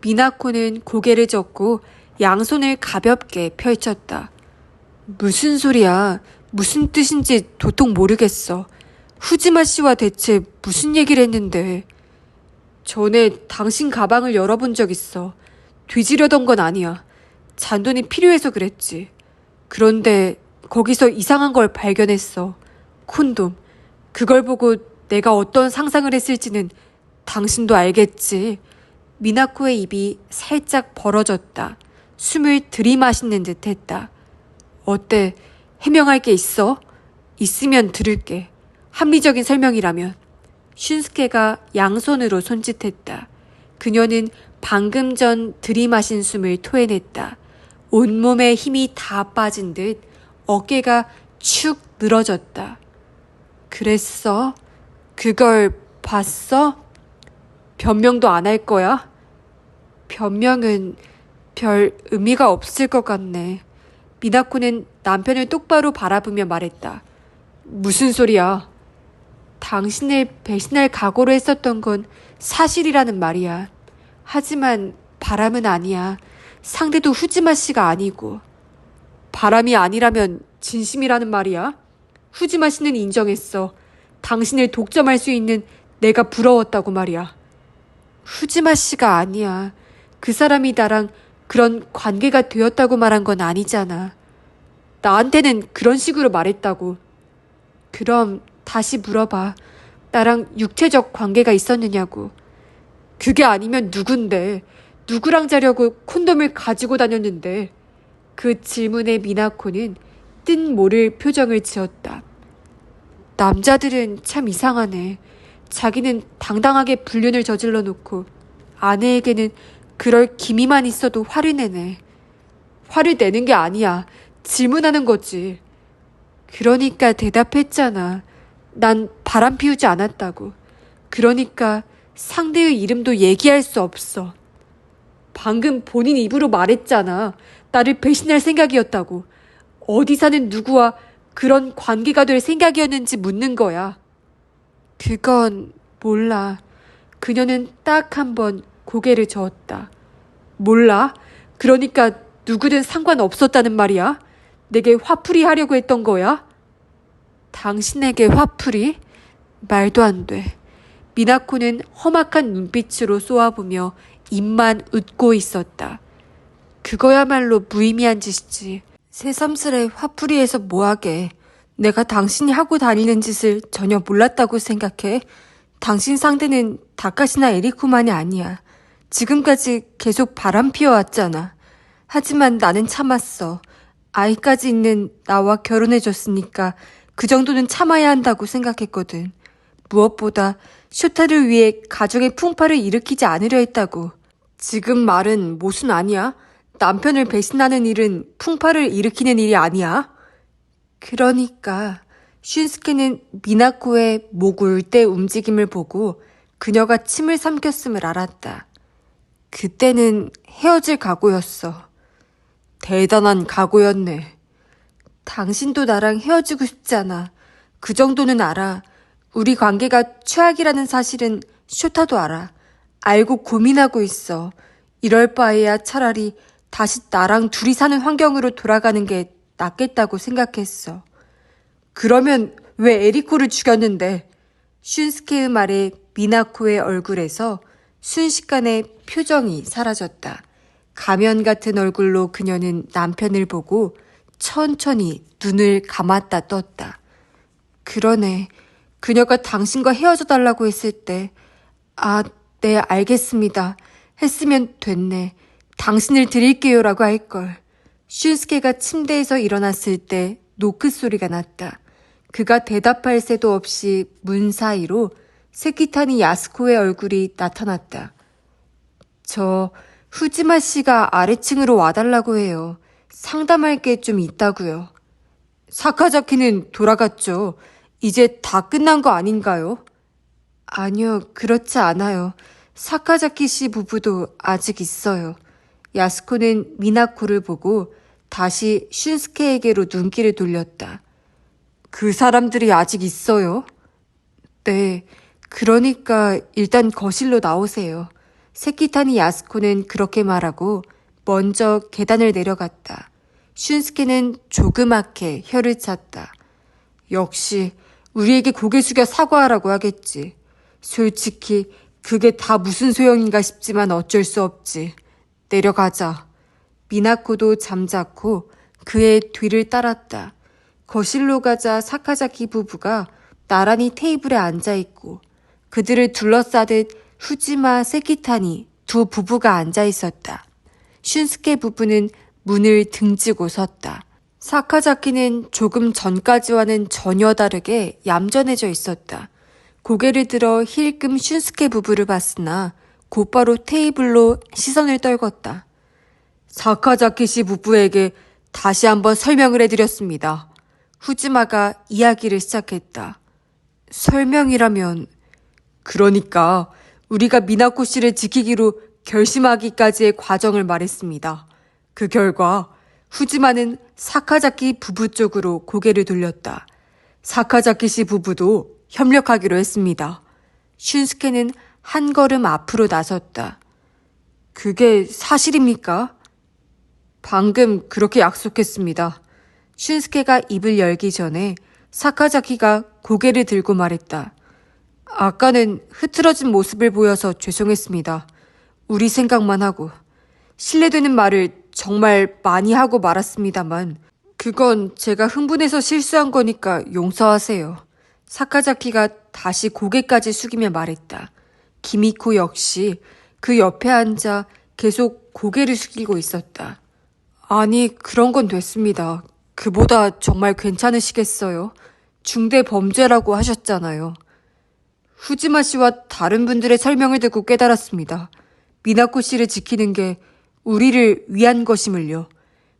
A: 미나코는 고개를 젓고 양손을 가볍게 펼쳤다. 무슨 소리야. 무슨 뜻인지 도통 모르겠어. 후지마 씨와 대체 무슨 얘기를 했는데. 전에 당신 가방을 열어본 적 있어. 뒤지려던 건 아니야. 잔돈이 필요해서 그랬지. 그런데 거기서 이상한 걸 발견했어. 콘돔. 그걸 보고 내가 어떤 상상을 했을지는 당신도 알겠지. 미나코의 입이 살짝 벌어졌다. 숨을 들이마시는 듯 했다. 어때? 해명할 게 있어? 있으면 들을게. 합리적인 설명이라면. 슌스케가 양손으로 손짓했다. 그녀는 방금 전 들이마신 숨을 토해냈다. 온몸에 힘이 다 빠진 듯 어깨가 축 늘어졌다. 그랬어? 그걸 봤어? 변명도 안 할 거야? 변명은 별 의미가 없을 것 같네. 미나코는 남편을 똑바로 바라보며 말했다. 무슨 소리야? 당신을 배신할 각오로 했었던 건 사실이라는 말이야. 하지만 바람은 아니야. 상대도 후지마 씨가 아니고. 바람이 아니라면 진심이라는 말이야? 후지마 씨는 인정했어. 당신을 독점할 수 있는 내가 부러웠다고 말이야. 후지마 씨가 아니야. 그 사람이 나랑 그런 관계가 되었다고 말한 건 아니잖아. 나한테는 그런 식으로 말했다고. 그럼 다시 물어봐. 나랑 육체적 관계가 있었느냐고. 그게 아니면 누군데? 누구랑 자려고 콘돔을 가지고 다녔는데? 그 질문에 미나코는 뜻 모를 표정을 지었다. 남자들은 참 이상하네. 자기는 당당하게 불륜을 저질러 놓고 아내에게는 그럴 기미만 있어도 화를 내네. 화를 내는 게 아니야. 질문하는 거지. 그러니까 대답했잖아. 난 바람 피우지 않았다고. 그러니까 상대의 이름도 얘기할 수 없어. 방금 본인 입으로 말했잖아. 나를 배신할 생각이었다고. 어디 사는 누구와 그런 관계가 될 생각이었는지 묻는 거야. 그건 몰라. 그녀는 딱 한 번 고개를 저었다. 몰라? 그러니까 누구든 상관없었다는 말이야? 내게 화풀이 하려고 했던 거야? 당신에게 화풀이? 말도 안 돼. 미나코는 험악한 눈빛으로 쏘아보며 입만 웃고 있었다. 그거야말로 무의미한 짓이지. 새삼스레 화풀이해서 뭐하게. 내가 당신이 하고 다니는 짓을 전혀 몰랐다고 생각해. 당신 상대는 다카시나 에리코만이 아니야. 지금까지 계속 바람 피워왔잖아. 하지만 나는 참았어. 아이까지 있는 나와 결혼해줬으니까 그 정도는 참아야 한다고 생각했거든. 무엇보다 쇼타를 위해 가정의 풍파를 일으키지 않으려 했다고. 지금 말은 모순 아니야? 남편을 배신하는 일은 풍파를 일으키는 일이 아니야? 그러니까 슌스케는 미나코의 목 울 때 움직임을 보고 그녀가 침을 삼켰음을 알았다. 그때는 헤어질 각오였어. 대단한 각오였네. 당신도 나랑 헤어지고 싶잖아. 그 정도는 알아. 우리 관계가 최악이라는 사실은 쇼타도 알아. 알고 고민하고 있어. 이럴 바에야 차라리 다시 나랑 둘이 사는 환경으로 돌아가는 게 낫겠다고 생각했어. 그러면 왜 에리코를 죽였는데? 슌스케의 말에 미나코의 얼굴에서 순식간에 표정이 사라졌다. 가면 같은 얼굴로 그녀는 남편을 보고 천천히 눈을 감았다 떴다. 그러네. 그녀가 당신과 헤어져 달라고 했을 때, 네, 알겠습니다. 했으면 됐네. 당신을 드릴게요라고 할걸. 슌스케가 침대에서 일어났을 때 노크 소리가 났다. 그가 대답할 새도 없이 문 사이로 세키타니 야스코의 얼굴이 나타났다. 저 후지마 씨가 아래층으로 와달라고 해요. 상담할 게 좀 있다고요. 사카자키는 돌아갔죠. 이제 다 끝난 거 아닌가요? 아니요, 그렇지 않아요. 사카자키 씨 부부도 아직 있어요. 야스코는 미나코를 보고 다시 슌스케에게로 눈길을 돌렸다. 그 사람들이 아직 있어요? 네, 그러니까 일단 거실로 나오세요. 세키타니 야스코는 그렇게 말하고 먼저 계단을 내려갔다. 슌스케는 조그맣게 혀를 찼다. 역시 우리에게 고개 숙여 사과하라고 하겠지. 솔직히 그게 다 무슨 소용인가 싶지만 어쩔 수 없지. 내려가자. 미나코도 잠자코 그의 뒤를 따랐다. 거실로 가자 사카자키 부부가 나란히 테이블에 앉아있고 그들을 둘러싸듯 후지마 세키타니 두 부부가 앉아있었다. 슌스케 부부는 문을 등지고 섰다. 사카자키는 조금 전까지와는 전혀 다르게 얌전해져 있었다. 고개를 들어 힐끔 슌스케 부부를 봤으나 곧바로 테이블로 시선을 떨궜다. 사카자키 씨 부부에게 다시 한번 설명을 해드렸습니다. 후지마가 이야기를 시작했다. 설명이라면 그러니까 우리가 미나코 씨를 지키기로 결심하기까지의 과정을 말했습니다. 그 결과 후지마는 사카자키 부부 쪽으로 고개를 돌렸다. 사카자키 씨 부부도 협력하기로 했습니다. 슌스케는 한 걸음 앞으로 나섰다. 그게 사실입니까? 방금 그렇게 약속했습니다. 슌스케가 입을 열기 전에 사카자키가 고개를 들고 말했다. 아까는 흐트러진 모습을 보여서 죄송했습니다. 우리 생각만 하고. 신뢰되는 말을 정말 많이 하고 말았습니다만 그건 제가 흥분해서 실수한 거니까 용서하세요. 사카자키가 다시 고개까지 숙이며 말했다. 기미코 역시 그 옆에 앉아 계속 고개를 숙이고 있었다. 아니, 그런 건 됐습니다. 그보다 정말 괜찮으시겠어요? 중대 범죄라고 하셨잖아요. 후지마 씨와 다른 분들의 설명을 듣고 깨달았습니다. 미나코 씨를 지키는 게 우리를 위한 것임을요.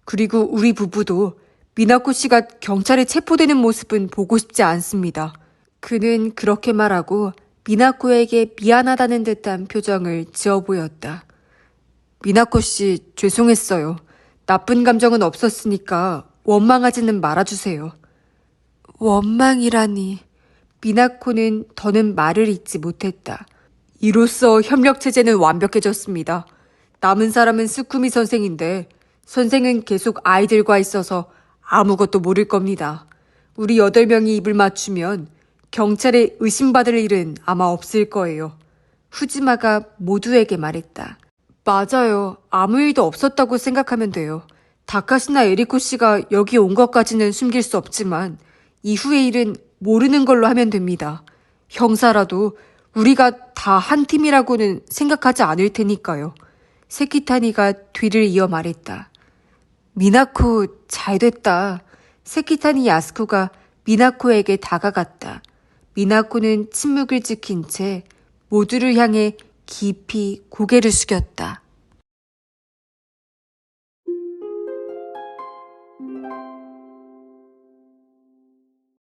A: 그리고 우리 부부도 미나코 씨가 경찰에 체포되는 모습은 보고 싶지 않습니다. 그는 그렇게 말하고 미나코에게 미안하다는 듯한 표정을 지어 보였다. 미나코 씨, 죄송했어요. 나쁜 감정은 없었으니까 원망하지는 말아주세요. 원망이라니. 미나코는 더는 말을 잇지 못했다. 이로써 협력체제는 완벽해졌습니다. 남은 사람은 스쿠미 선생인데 선생은 계속 아이들과 있어서 아무것도 모를 겁니다. 우리 8명이 입을 맞추면 경찰에 의심받을 일은 아마 없을 거예요. 후지마가 모두에게 말했다. 맞아요. 아무 일도 없었다고 생각하면 돼요. 다카시나 에리코 씨가 여기 온 것까지는 숨길 수 없지만 이후의 일은 모르는 걸로 하면 됩니다. 형사라도 우리가 다 한 팀이라고는 생각하지 않을 테니까요. 세키타니가 뒤를 이어 말했다. 미나코 잘됐다. 세키타니 야스코가 미나코에게 다가갔다. 미나코는 침묵을 지킨 채 모두를 향해 깊이 고개를 숙였다.